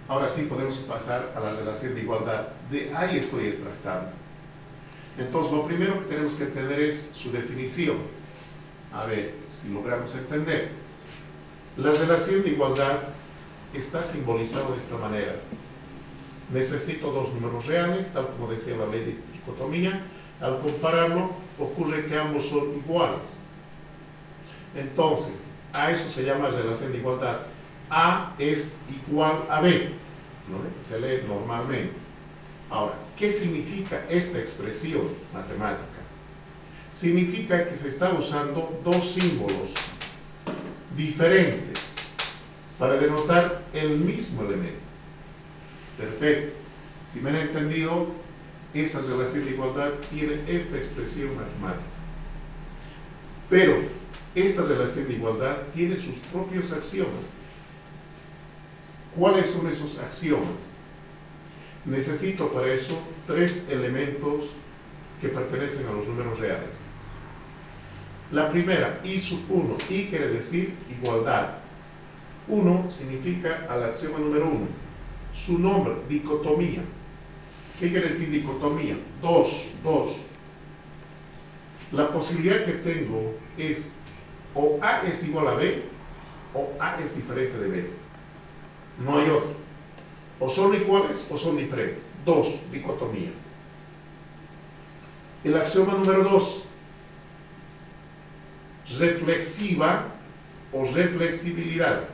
ahora sí podemos pasar a la relación de igualdad. De ahí estoy extractando. Entonces, lo primero que tenemos que entender es su definición. A ver si logramos entender. La relación de igualdad está simbolizada de esta manera. Necesito dos números reales, tal como decía la ley de tricotomía. Al compararlo, ocurre que ambos son iguales. Entonces, a eso se llama relación de igualdad. A es igual a B, ¿no? Se lee normalmente. Ahora, ¿qué significa esta expresión matemática? Significa que se está usando dos símbolos diferentes para denotar el mismo elemento. Perfecto. Si me han entendido, esa relación de igualdad tiene esta expresión matemática. Pero esta relación de igualdad tiene sus propios axiomas. ¿Cuáles son esos axiomas? Necesito para eso tres elementos que pertenecen a los números reales. La primera, I sub 1. I quiere decir igualdad. 1 significa al axioma número 1. Su nombre, dicotomía. ¿Qué quiere decir dicotomía? 2. La posibilidad que tengo es o A es igual a B o A es diferente de B. No hay otro. O son iguales o son diferentes. 2, dicotomía. El axioma número 2. Reflexiva o reflexibilidad,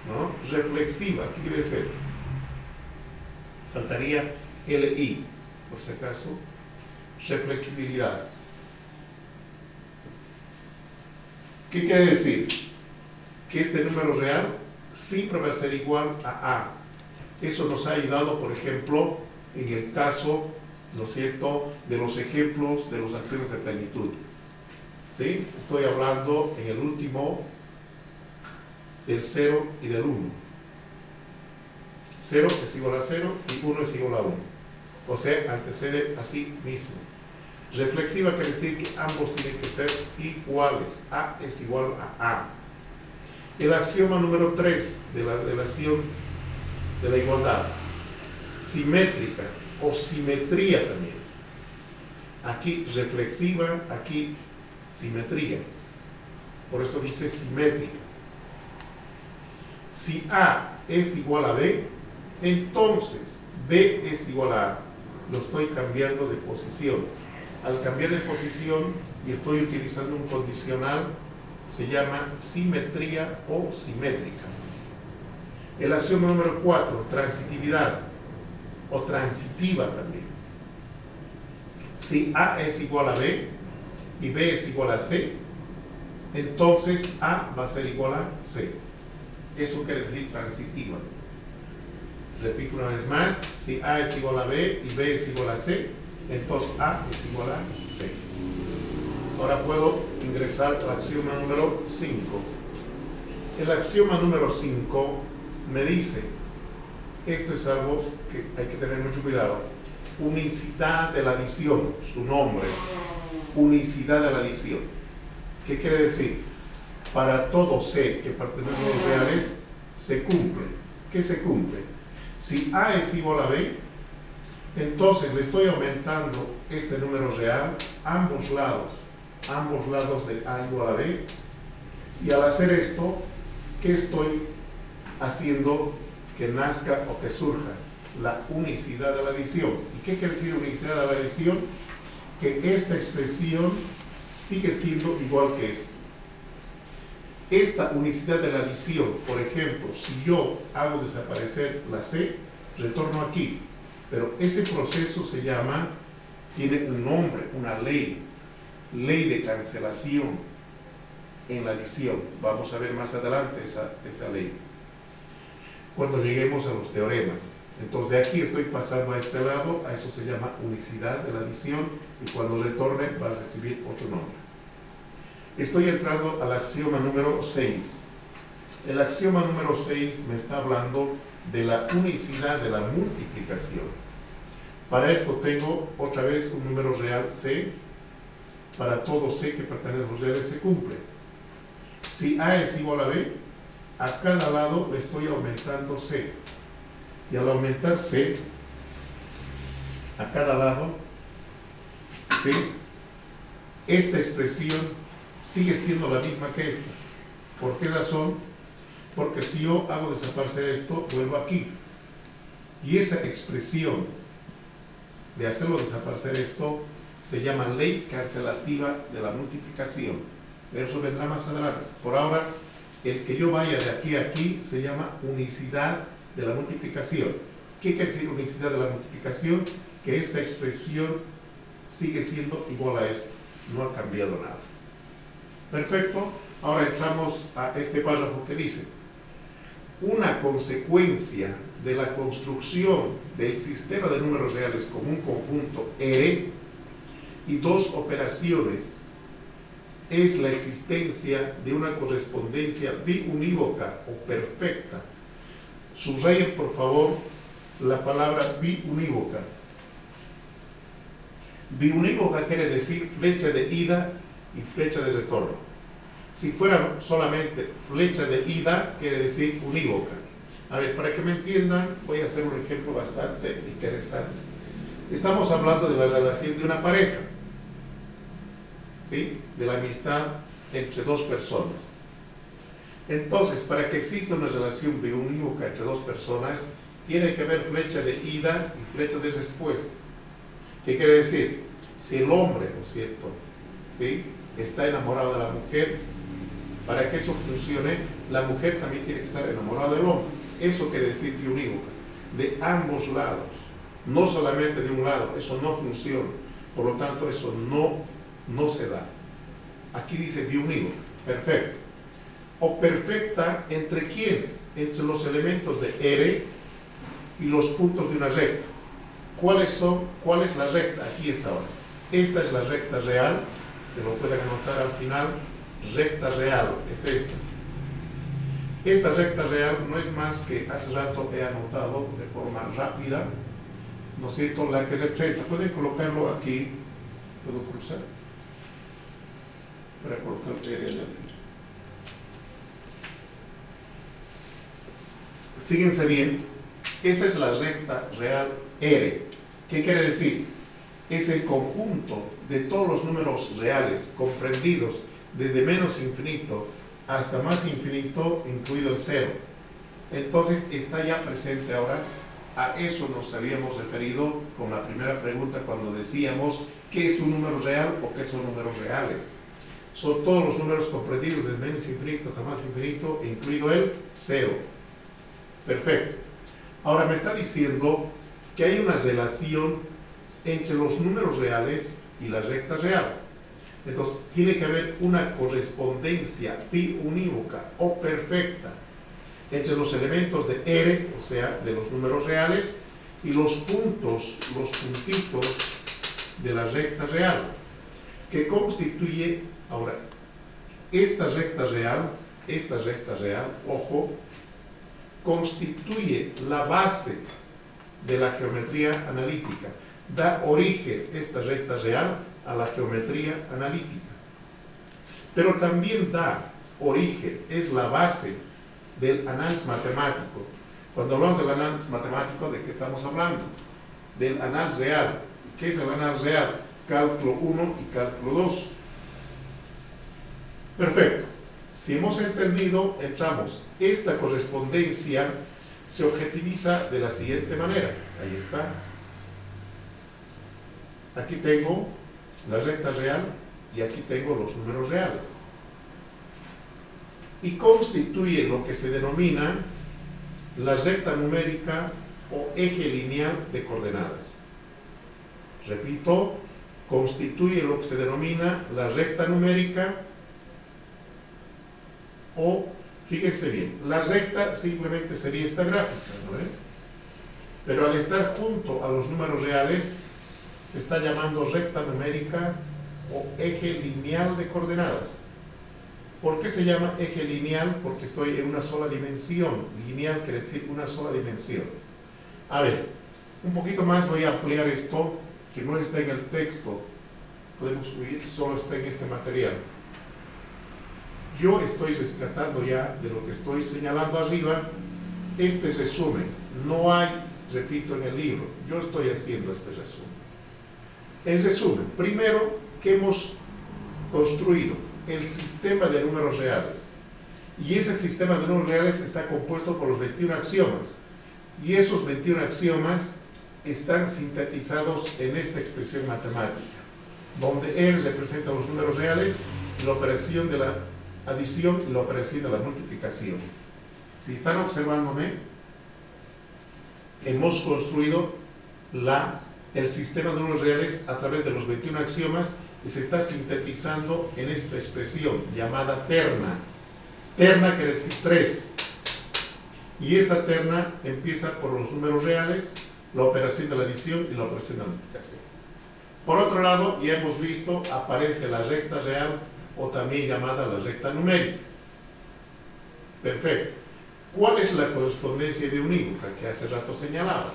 ¿no? Reflexiva, ¿qué quiere decir? Faltaría LI, por si acaso. Reflexibilidad. ¿Qué quiere decir? Que este número real siempre va a ser igual a A. Eso nos ha ayudado, por ejemplo, en el caso, ¿no es cierto?, de los ejemplos de los axiomas de plenitud. ¿Sí? Estoy hablando en el último del 0 y del 1. 0 es igual a 0 y 1 es igual a 1. O sea, antecede a sí mismo. Reflexiva quiere decir que ambos tienen que ser iguales. A es igual a A. El axioma número 3 de la relación de la igualdad. Simétrica o simetría también. Aquí reflexiva, aquí simetría. Por eso dice simétrica. Si A es igual a B, entonces B es igual a A. Lo estoy cambiando de posición. Al cambiar de posición y estoy utilizando un condicional, se llama simetría o simétrica. El axioma número 4, transitividad o transitiva también. Si A es igual a B y B es igual a C, entonces A va a ser igual a C. Eso quiere decir transitiva. Repito una vez más, si A es igual a B y B es igual a C, entonces A es igual a C. Ahora puedo ingresar al axioma número 5. El axioma número 5 me dice, esto es algo que hay que tener mucho cuidado, unicidad de la adición, su nombre, unicidad de la adición. ¿Qué quiere decir? Para todo C que pertenece a los reales, se cumple. ¿Qué se cumple? Si A es igual a B, entonces le estoy aumentando este número real, ambos lados de A igual a B, y al hacer esto, ¿qué estoy haciendo que nazca o que surja? La unicidad de la adición. ¿Y qué quiere decir unicidad de la adición? Que esta expresión sigue siendo igual que esta. Esta unicidad de la adición, por ejemplo, si yo hago desaparecer la C, retorno aquí. Pero ese proceso se llama, tiene un nombre, una ley de cancelación en la adición. Vamos a ver más adelante esa ley, cuando lleguemos a los teoremas. Entonces de aquí estoy pasando a este lado, a eso se llama unicidad de la adición, y cuando retorne va a recibir otro nombre. Estoy entrando al axioma número 6. El axioma número 6 me está hablando de la unicidad de la multiplicación. Para esto tengo otra vez un número real C. Para todo C que pertenece a los reales se cumple. Si A es igual a B, a cada lado le estoy aumentando C. Y al aumentar C a cada lado, ¿sí?, esta expresión sigue siendo la misma que esta. ¿Por qué razón? Porque si yo hago desaparecer esto, vuelvo aquí. Y esa expresión de hacerlo desaparecer esto se llama ley cancelativa de la multiplicación. Eso vendrá más adelante. Por ahora, el que yo vaya de aquí a aquí se llama unicidad de la multiplicación. ¿Qué quiere decir unicidad de la multiplicación? Que esta expresión sigue siendo igual a esto. No ha cambiado nada. Perfecto. Ahora entramos a este párrafo que dice: una consecuencia de la construcción del sistema de números reales como un conjunto R y dos operaciones es la existencia de una correspondencia biunívoca o perfecta. Subrayen por favor la palabra biunívoca. Biunívoca quiere decir flecha de ida y flecha de retorno. Si fuera solamente flecha de ida, quiere decir unívoca. A ver, para que me entiendan, voy a hacer un ejemplo bastante interesante. Estamos hablando de la relación de una pareja, ¿sí?, de la amistad entre dos personas. Entonces, para que exista una relación biunívoca entre dos personas, tiene que haber flecha de ida y flecha de respuesta. ¿Qué quiere decir? Si el hombre, ¿no es cierto?, ¿sí?, está enamorado de la mujer, para que eso funcione, la mujer también tiene que estar enamorada del hombre. Eso quiere decir biunívoca, de ambos lados, no solamente de un lado. Eso no funciona, por lo tanto eso no se da. Aquí dice biunívoca, perfecto. O perfecta, ¿entre quiénes? Entre los elementos de R y los puntos de una recta. ¿Cuál es la recta? Aquí está ahora. Esta es la recta real, que lo pueden anotar al final. Recta real es esta. Esta recta real no es más que hace rato he anotado de forma rápida, ¿no es cierto?, la que representa. Pueden colocarlo aquí. ¿Puedo pulsar? Para colocar el aquí. Fíjense bien, esa es la recta real R. ¿Qué quiere decir? Es el conjunto de todos los números reales comprendidos desde menos infinito hasta más infinito, incluido el cero. Entonces está ya presente ahora. A eso nos habíamos referido con la primera pregunta cuando decíamos ¿qué es un número real o qué son números reales? son todos los números comprendidos desde menos infinito hasta más infinito, incluido el 0. Perfecto. Ahora me está diciendo que hay una relación entre los números reales y la recta real. Entonces, tiene que haber una correspondencia pi unívoca o perfecta entre los elementos de R, o sea, de los números reales, y los puntos, los puntitos de la recta real, que constituye, ahora, esta recta real, ojo, constituye la base de la geometría analítica. Da origen esta recta real a la geometría analítica. Pero también da origen, es la base del análisis matemático. Cuando hablamos del análisis matemático, ¿de qué estamos hablando? Del análisis real. ¿Qué es el análisis real? Cálculo 1 y cálculo 2. Perfecto. Si hemos entendido, entramos. Esta correspondencia se objetiviza de la siguiente manera. Ahí está. Aquí tengo la recta real y aquí tengo los números reales. Y constituye lo que se denomina la recta numérica o eje lineal de coordenadas. Repito, constituye lo que se denomina la recta numérica o, fíjense bien, la recta simplemente sería esta gráfica, ¿no? Pero al estar junto a los números reales, se está llamando recta numérica o eje lineal de coordenadas. ¿Por qué se llama eje lineal? Porque estoy en una sola dimensión. Lineal quiere decir una sola dimensión. A ver, un poquito más voy a ampliar esto, que no está en el texto. Podemos huir, solo está en este material. Yo estoy rescatando ya de lo que estoy señalando arriba este resumen. No hay, repito, en el libro. Yo estoy haciendo este resumen. En resumen, primero que hemos construido el sistema de números reales. Y ese sistema de números reales está compuesto por los 21 axiomas. Y esos 21 axiomas están sintetizados en esta expresión matemática, donde R representa los números reales, la operación de la adición y la operación de la multiplicación. Si están observándome, hemos construido el sistema de números reales a través de los 21 axiomas y se está sintetizando en esta expresión llamada terna. Terna quiere decir 3. Y esta terna empieza por los números reales, la operación de la adición y la operación de la multiplicación. Por otro lado, ya hemos visto, aparece la recta real o también llamada la recta numérica. Perfecto. ¿Cuál es la correspondencia de unívoca que hace rato señalaba?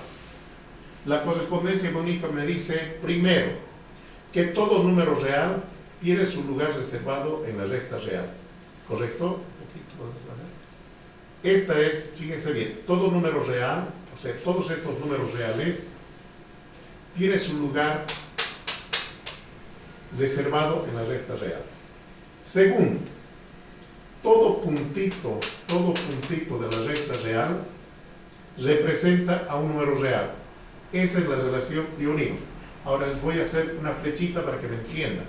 La correspondencia de unívoca me dice, primero, que todo número real tiene su lugar reservado en la recta real. ¿Correcto? Esta es, fíjense bien, todo número real, o sea, todos estos números reales, tiene su lugar reservado en la recta real. Segundo, todo puntito de la recta real representa a un número real. Esa es la relación de unívoca. Ahora les voy a hacer una flechita para que me entiendan.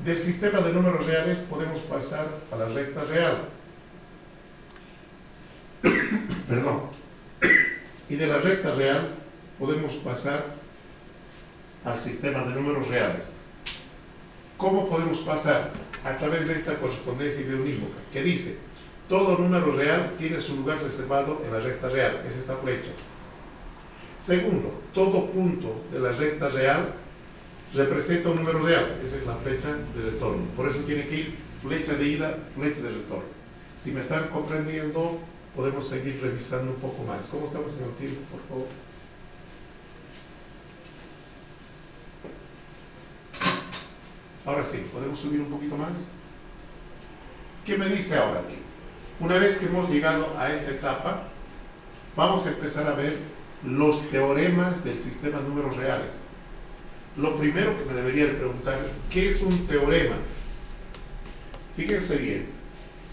Del sistema de números reales podemos pasar a la recta real. Perdón. Y de la recta real podemos pasar al sistema de números reales. ¿Cómo podemos pasar? A través de esta correspondencia de unívoca, que dice, todo número real tiene su lugar reservado en la recta real. Es esta flecha. Segundo, todo punto de la recta real representa un número real. Esa es la flecha de retorno. Por eso tiene que ir flecha de ida, flecha de retorno. Si me están comprendiendo, podemos seguir revisando un poco más. ¿Cómo estamos en el tiempo, por favor? Ahora sí, ¿podemos subir un poquito más? ¿Qué me dice ahora aquí? Una vez que hemos llegado a esa etapa, vamos a empezar a ver los teoremas del sistema de números reales. Lo primero que me debería de preguntar, ¿qué es un teorema? Fíjense bien,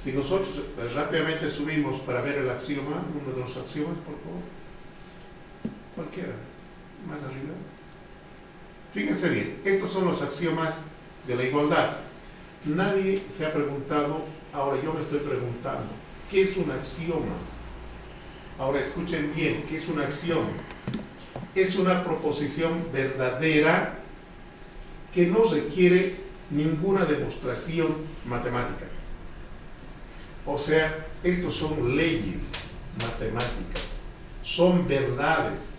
si nosotros rápidamente subimos para ver el axioma, uno de los axiomas, por favor. Cualquiera, más arriba. Fíjense bien, estos son los axiomas de la igualdad, nadie se ha preguntado, ahora yo me estoy preguntando, ¿qué es un axioma? Ahora escuchen bien, ¿qué es un axioma? Es una proposición verdadera que no requiere ninguna demostración matemática. O sea, estos son leyes matemáticas, son verdades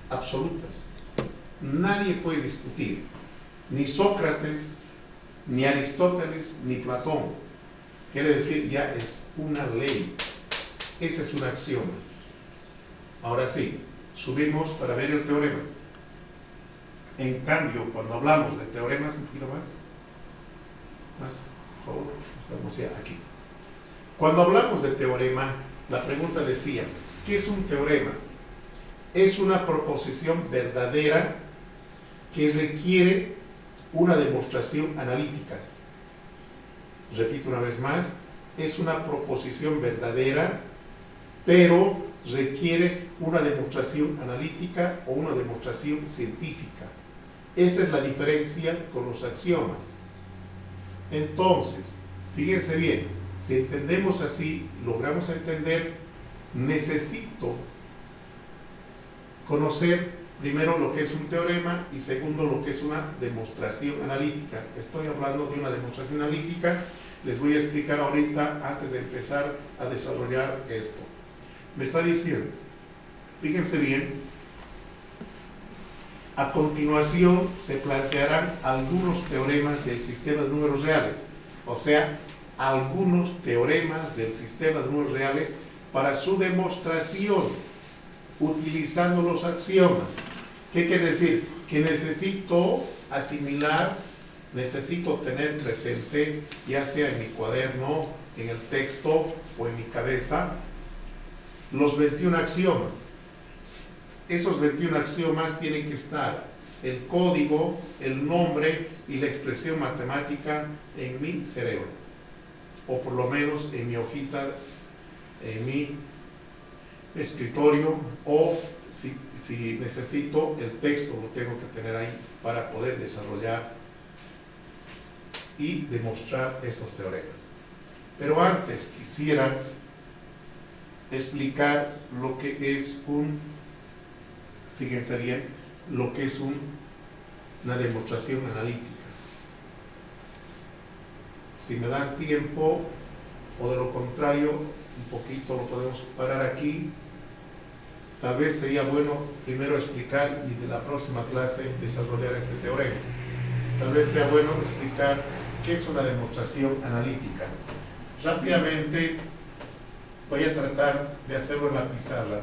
absolutas. Nadie puede discutir, ni Sócrates, ni Aristóteles, ni Platón. Quiere decir, ya es una ley. Ese es un axioma. Ahora sí, subimos para ver el teorema. En cambio, cuando hablamos de teoremas, un poquito más, por favor, estamos ya aquí. Cuando hablamos de teorema, la pregunta decía, ¿qué es un teorema? Es una proposición verdadera que requiere una demostración analítica. Repito una vez más, es una proposición verdadera, pero requiere una demostración analítica o una demostración científica. Esa es la diferencia con los axiomas. Entonces, fíjense bien, si entendemos así, logramos entender, necesito conocer primero lo que es un teorema y segundo lo que es una demostración analítica. Estoy hablando de una demostración analítica, les voy a explicar ahorita antes de empezar a desarrollar esto. Me está diciendo, fíjense bien, a continuación se plantearán algunos teoremas del sistema de números reales, o sea, algunos teoremas del sistema de números reales para su demostración utilizando los axiomas. ¿Qué quiere decir? Que necesito asimilar, necesito tener presente, ya sea en mi cuaderno, en el texto o en mi cabeza, los 21 axiomas. Esos 21 axiomas tienen que estar el código, el nombre y la expresión matemática en mi cerebro, o por lo menos en mi hojita, en mi escritorio, o si necesito el texto lo tengo que tener ahí para poder desarrollar y demostrar estos teoremas. Pero antes quisiera explicar lo que es fíjense bien, lo que es una demostración analítica. Si me dan tiempo, o de lo contrario, un poquito lo podemos parar aquí. Tal vez sería bueno primero explicar y de la próxima clase desarrollar este teorema. Tal vez sea bueno explicar qué es una demostración analítica. Rápidamente voy a tratar de hacerlo en la pizarra.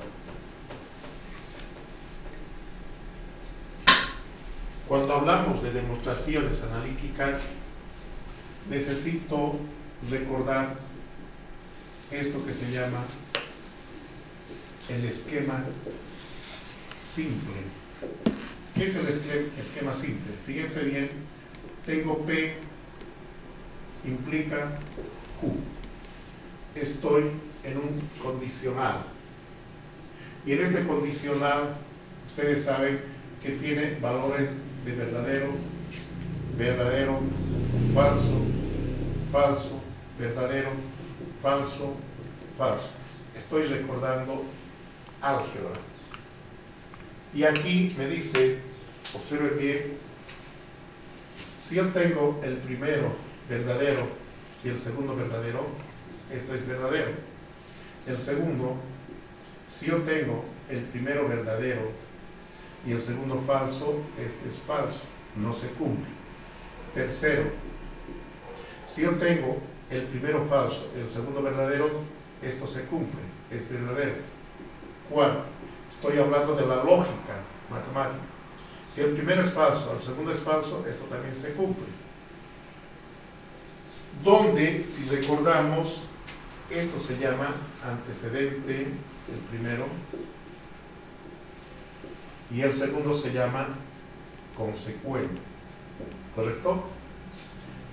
Cuando hablamos de demostraciones analíticas, necesito recordar esto que se llama el esquema simple. ¿Qué es el esquema simple? Fíjense bien, tengo P, implica Q. Estoy en un condicional. Y en este condicional, ustedes saben que tiene valores de verdadero, verdadero, falso, falso, verdadero, falso, falso. Estoy recordando álgebra. Y aquí me dice, observen bien, si yo tengo el primero verdadero y el segundo verdadero, esto es verdadero. El segundo, si yo tengo el primero verdadero y el segundo falso, este es falso, no se cumple. Tercero, si yo tengo el primero falso y el segundo verdadero, esto se cumple, es verdadero. Cuarto, estoy hablando de la lógica matemática. Si el primero es falso, el segundo es falso, esto también se cumple. Donde, si recordamos, esto se llama antecedente, el primero, y el segundo se llama consecuente, ¿correcto?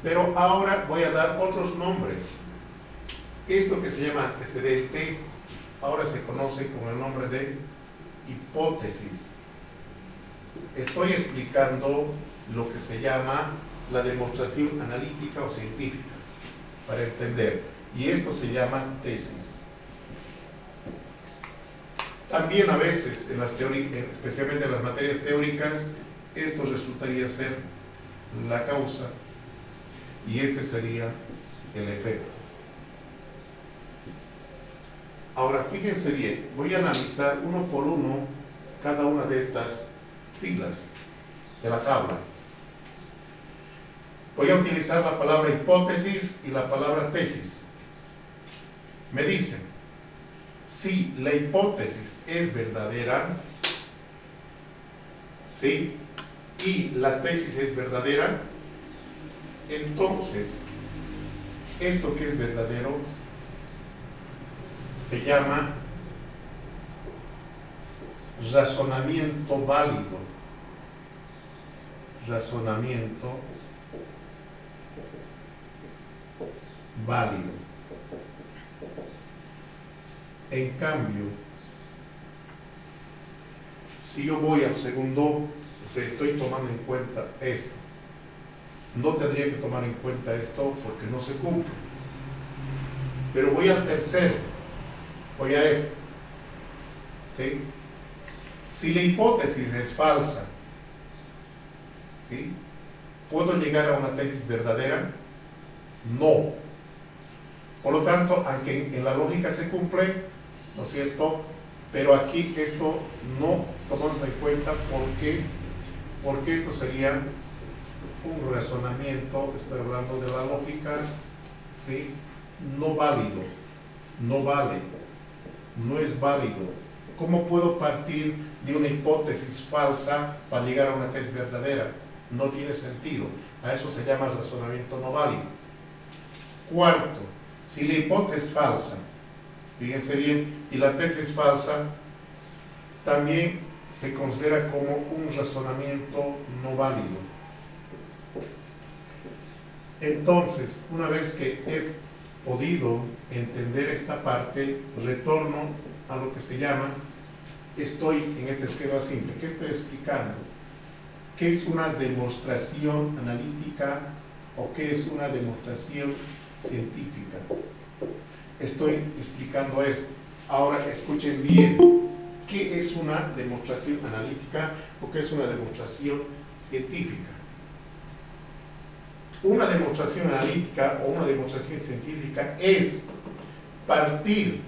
Pero ahora voy a dar otros nombres. Esto que se llama antecedente, ahora se conoce con el nombre de hipótesis. Estoy explicando lo que se llama la demostración analítica o científica, para entender. Y esto se llama tesis. También a veces, en las especialmente en las materias teóricas, esto resultaría ser la causa y este sería el efecto. Ahora, fíjense bien, voy a analizar uno por uno cada una de estas filas de la tabla. Voy a utilizar la palabra hipótesis y la palabra tesis. Me dicen, si la hipótesis es verdadera, ¿sí?, y la tesis es verdadera, entonces esto que es verdadero se llama razonamiento válido. Razonamiento válido. En cambio, si yo voy al segundo, o sea, estoy tomando en cuenta esto, no tendría que tomar en cuenta esto porque no se cumple. Pero voy al tercero, voy a esto, ¿sí? Si la hipótesis es falsa, ¿sí?, ¿puedo llegar a una tesis verdadera? No. Por lo tanto, aunque en la lógica se cumple, ¿no es cierto?, pero aquí esto no tomamos en cuenta porque esto sería un razonamiento, estoy hablando de la lógica, ¿sí?, no válido, no vale, no es válido. ¿Cómo puedo partir de una hipótesis falsa para llegar a una tesis verdadera? No tiene sentido. A eso se llama razonamiento no válido. Cuarto, si la hipótesis es falsa, fíjense bien, y la tesis es falsa, también se considera como un razonamiento no válido. Entonces, una vez que he podido entender esta parte, retorno a lo que se llama, estoy en este esquema simple. ¿Qué estoy explicando? ¿Qué es una demostración analítica o qué es una demostración científica? Estoy explicando esto. Ahora escuchen bien, ¿qué es una demostración analítica o qué es una demostración científica? Una demostración analítica o una demostración científica es partir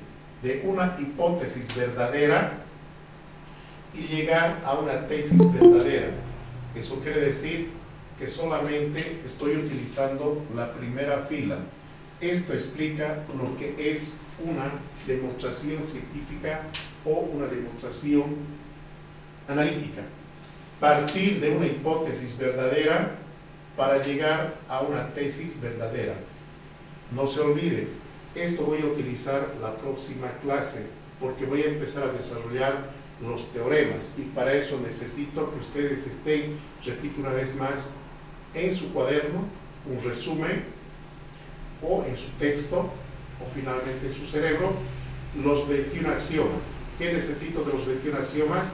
de una hipótesis verdadera y llegar a una tesis verdadera. Eso quiere decir que solamente estoy utilizando la primera fila. Esto explica lo que es una demostración científica o una demostración analítica. Partir de una hipótesis verdadera para llegar a una tesis verdadera. No se olvide, esto voy a utilizar la próxima clase porque voy a empezar a desarrollar los teoremas y para eso necesito que ustedes estén, repito una vez más, en su cuaderno, un resumen o en su texto o finalmente en su cerebro, los 21 axiomas. ¿Qué necesito de los 21 axiomas?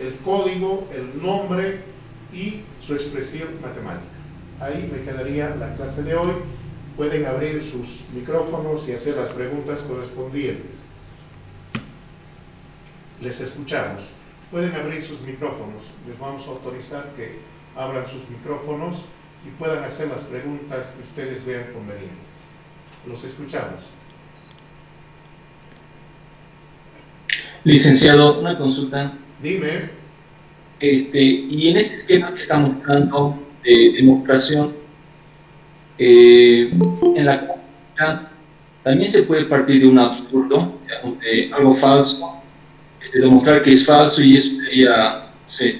El código, el nombre y su expresión matemática. Ahí me quedaría la clase de hoy. Pueden abrir sus micrófonos y hacer las preguntas correspondientes. Les escuchamos. Pueden abrir sus micrófonos. Les vamos a autorizar que abran sus micrófonos y puedan hacer las preguntas que ustedes vean conveniente. Los escuchamos.
Licenciado, una consulta.
Dime.
Y en ese esquema que está mostrando de demostración, en la práctica también se puede partir de un absurdo, de algo falso, demostrar que es falso y eso sería, no sé,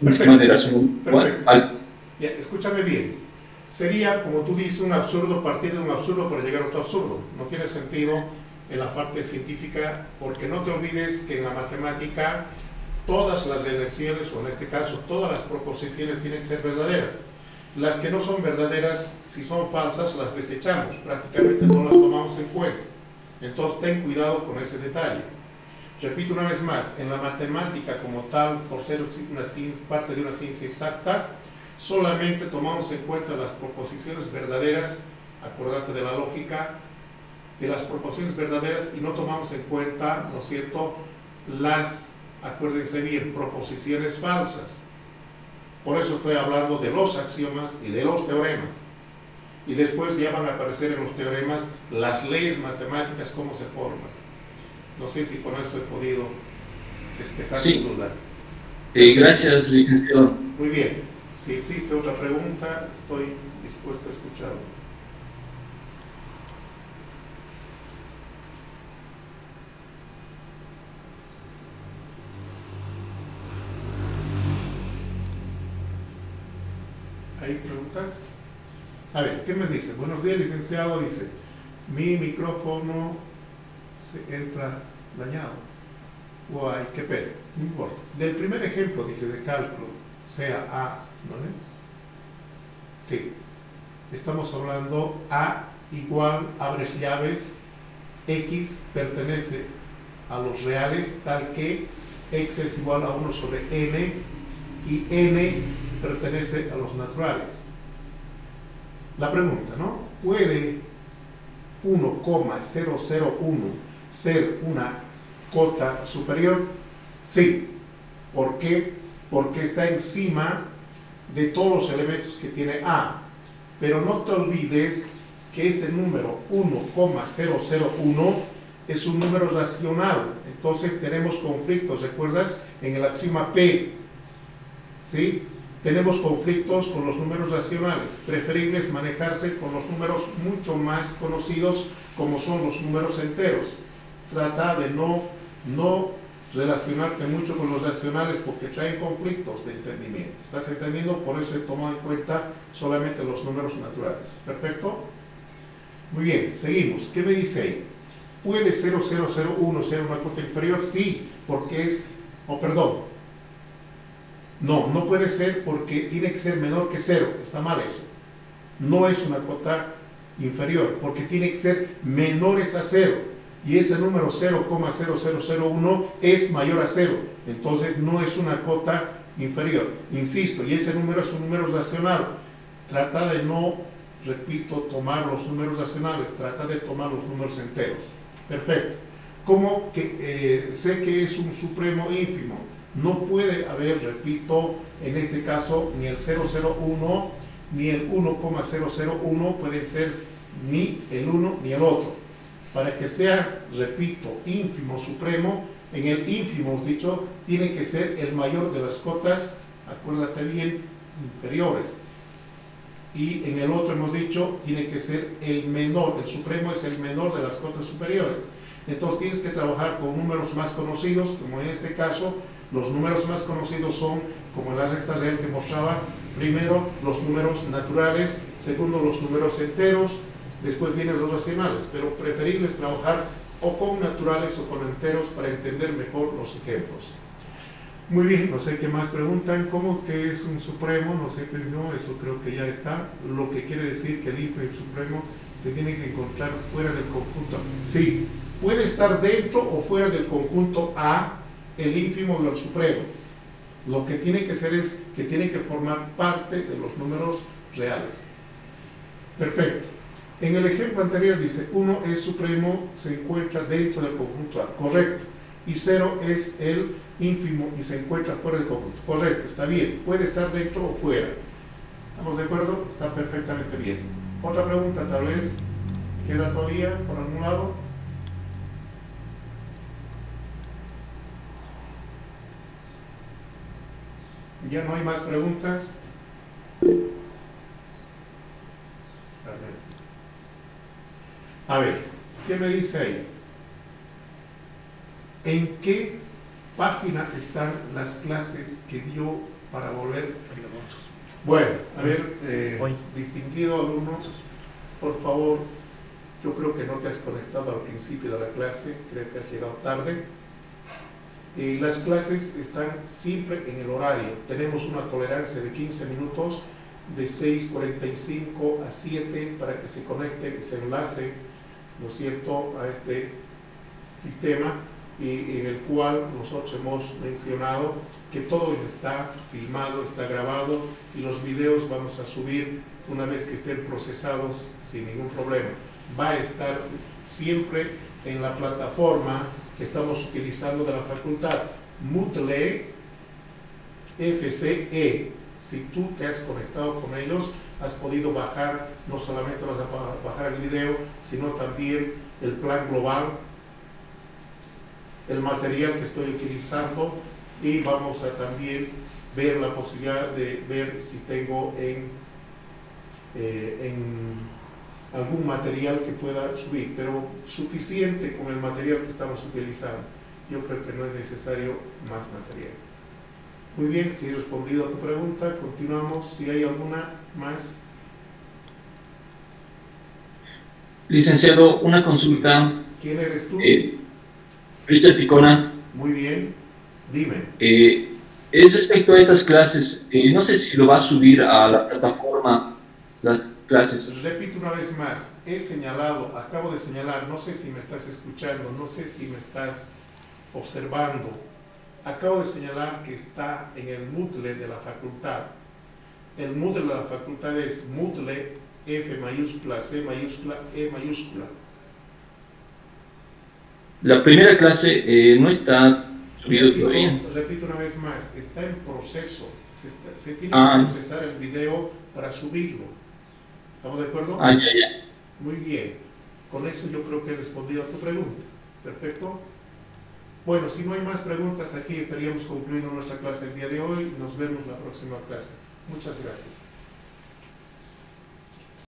un esquema de razón.
Ya, escúchame bien. Sería, como tú dices, un absurdo, partir de un absurdo para llegar a otro absurdo. No tiene sentido en la parte científica, porque no te olvides que en la matemática todas las relaciones, o en este caso todas las proposiciones, tienen que ser verdaderas. Las que no son verdaderas, si son falsas, las desechamos, prácticamente no las tomamos en cuenta. Entonces ten cuidado con ese detalle. Repito una vez más, en la matemática como tal, por ser una ciencia, parte de una ciencia exacta, solamente tomamos en cuenta las proposiciones verdaderas, acordate de la lógica, de las proposiciones verdaderas, y no tomamos en cuenta, ¿no es cierto?, las, acuérdense bien, proposiciones falsas. Por eso estoy hablando de los axiomas y de los teoremas. Y después ya van a aparecer en los teoremas las leyes matemáticas, cómo se forman. No sé si con eso he podido despejar tu duda.
Gracias, licenciado.
Muy bien. Si existe otra pregunta, estoy dispuesto a escucharlo. ¿Hay preguntas? A ver, ¿qué me dice? Buenos días, licenciado. Dice, mi micrófono se entra dañado. Guay, qué pena, no importa. Del primer ejemplo, dice, de cálculo, sea A, ¿vale? Sí. Estamos hablando A igual, abres llaves, X pertenece a los reales, tal que X es igual a 1 sobre N, y N pertenece a los naturales. La pregunta, ¿no? ¿Puede 1,001 ser una cota superior? Sí. ¿Por qué? Porque está encima de todos los elementos que tiene A. Pero no te olvides que ese número 1,001 es un número racional. Entonces tenemos conflictos, ¿recuerdas? En el axioma P, ¿sí? Tenemos conflictos con los números racionales. Preferibles manejarse con los números mucho más conocidos, como son los números enteros. Trata de no relacionarte mucho con los racionales porque traen conflictos de entendimiento. ¿Estás entendiendo? Por eso he tomado en cuenta solamente los números naturales. ¿Perfecto? Muy bien, seguimos. ¿Qué me dice ahí? ¿Puede 0,001 ser una cota inferior? Sí, porque es... No puede ser porque tiene que ser menor que 0. Está mal eso. No es una cota inferior porque tiene que ser menores a 0. Y ese número 0,0001 es mayor a 0. Entonces no es una cota inferior. Insisto, y ese número es un número racional. Trata de no, repito, tomar los números racionales. Trata de tomar los números enteros. Perfecto. Como que sé que es un supremo ínfimo. No puede haber, repito, en este caso, ni el 001 ni el 1,001 pueden ser ni el uno ni el otro. Para que sea, repito, ínfimo supremo, en el ínfimo, hemos dicho, tiene que ser el mayor de las cotas, acuérdate bien, inferiores. Y en el otro hemos dicho, tiene que ser el menor, el supremo es el menor de las cotas superiores. Entonces tienes que trabajar con números más conocidos, como en este caso. Los números más conocidos son, como en la recta real que mostraba, primero los números naturales, segundo los números enteros, después vienen los racionales, pero preferible es trabajar o con naturales o con enteros para entender mejor los ejemplos. Muy bien, no sé qué más preguntan. ¿Cómo que es un supremo? No sé qué, no, eso creo que ya está. Lo que quiere decir que el ínfimo supremo se tiene que encontrar fuera del conjunto. Sí, puede estar dentro o fuera del conjunto A, el ínfimo o el supremo. Lo que tiene que ser es que tiene que formar parte de los números reales. Perfecto. En el ejemplo anterior dice 1 es supremo, se encuentra dentro del conjunto A. Correcto. Y 0 es el ínfimo y se encuentra fuera del conjunto. Correcto, está bien. Puede estar dentro o fuera. ¿Estamos de acuerdo? Está perfectamente bien. Otra pregunta tal vez. ¿Queda todavía por algún lado? ¿Ya no hay más preguntas? A ver, ¿qué me dice ahí? ¿En qué página están las clases que dio para volver? Bueno, a ver, distinguido alumno, por favor, yo creo que no te has conectado al principio de la clase, creo que has llegado tarde. Las clases están siempre en el horario. Tenemos una tolerancia de 15 minutos, de 6:45 a 7, para que se conecte, se enlace, ¿no es cierto?, a este sistema. y en el cual nosotros hemos mencionado que todo está filmado, está grabado y los videos vamos a subir una vez que estén procesados sin ningún problema. Va a estar siempre en la plataforma que estamos utilizando de la facultad, Moodle FCE. Si tú te has conectado con ellos, has podido bajar, no solamente vas a bajar el video, sino también el plan global, el material que estoy utilizando, y vamos a también ver la posibilidad de ver si tengo en algún material que pueda subir, pero suficiente con el material que estamos utilizando. Yo creo que no es necesario más material. Muy bien, si he respondido a tu pregunta, continuamos. Si hay alguna más.
Licenciado, una consulta.
¿Quién eres tú?
Richard Ticona.
Muy bien, dime.
Es respecto a estas clases, no sé si lo va a subir a la plataforma, las clases.
Repito una vez más, he señalado, acabo de señalar, no sé si me estás escuchando, no sé si me estás observando, acabo de señalar que está en el Moodle de la facultad. El Moodle de la facultad es Moodle F mayúscula, C mayúscula, E mayúscula.
La primera clase no está subido todavía.
Repito una vez más, está en proceso. Se tiene que procesar el video para subirlo. ¿Estamos de acuerdo?
Ya.
Muy bien. Con eso yo creo que he respondido a tu pregunta. Perfecto. Bueno, si no hay más preguntas, aquí estaríamos concluyendo nuestra clase el día de hoy. Nos vemos la próxima clase. Muchas gracias.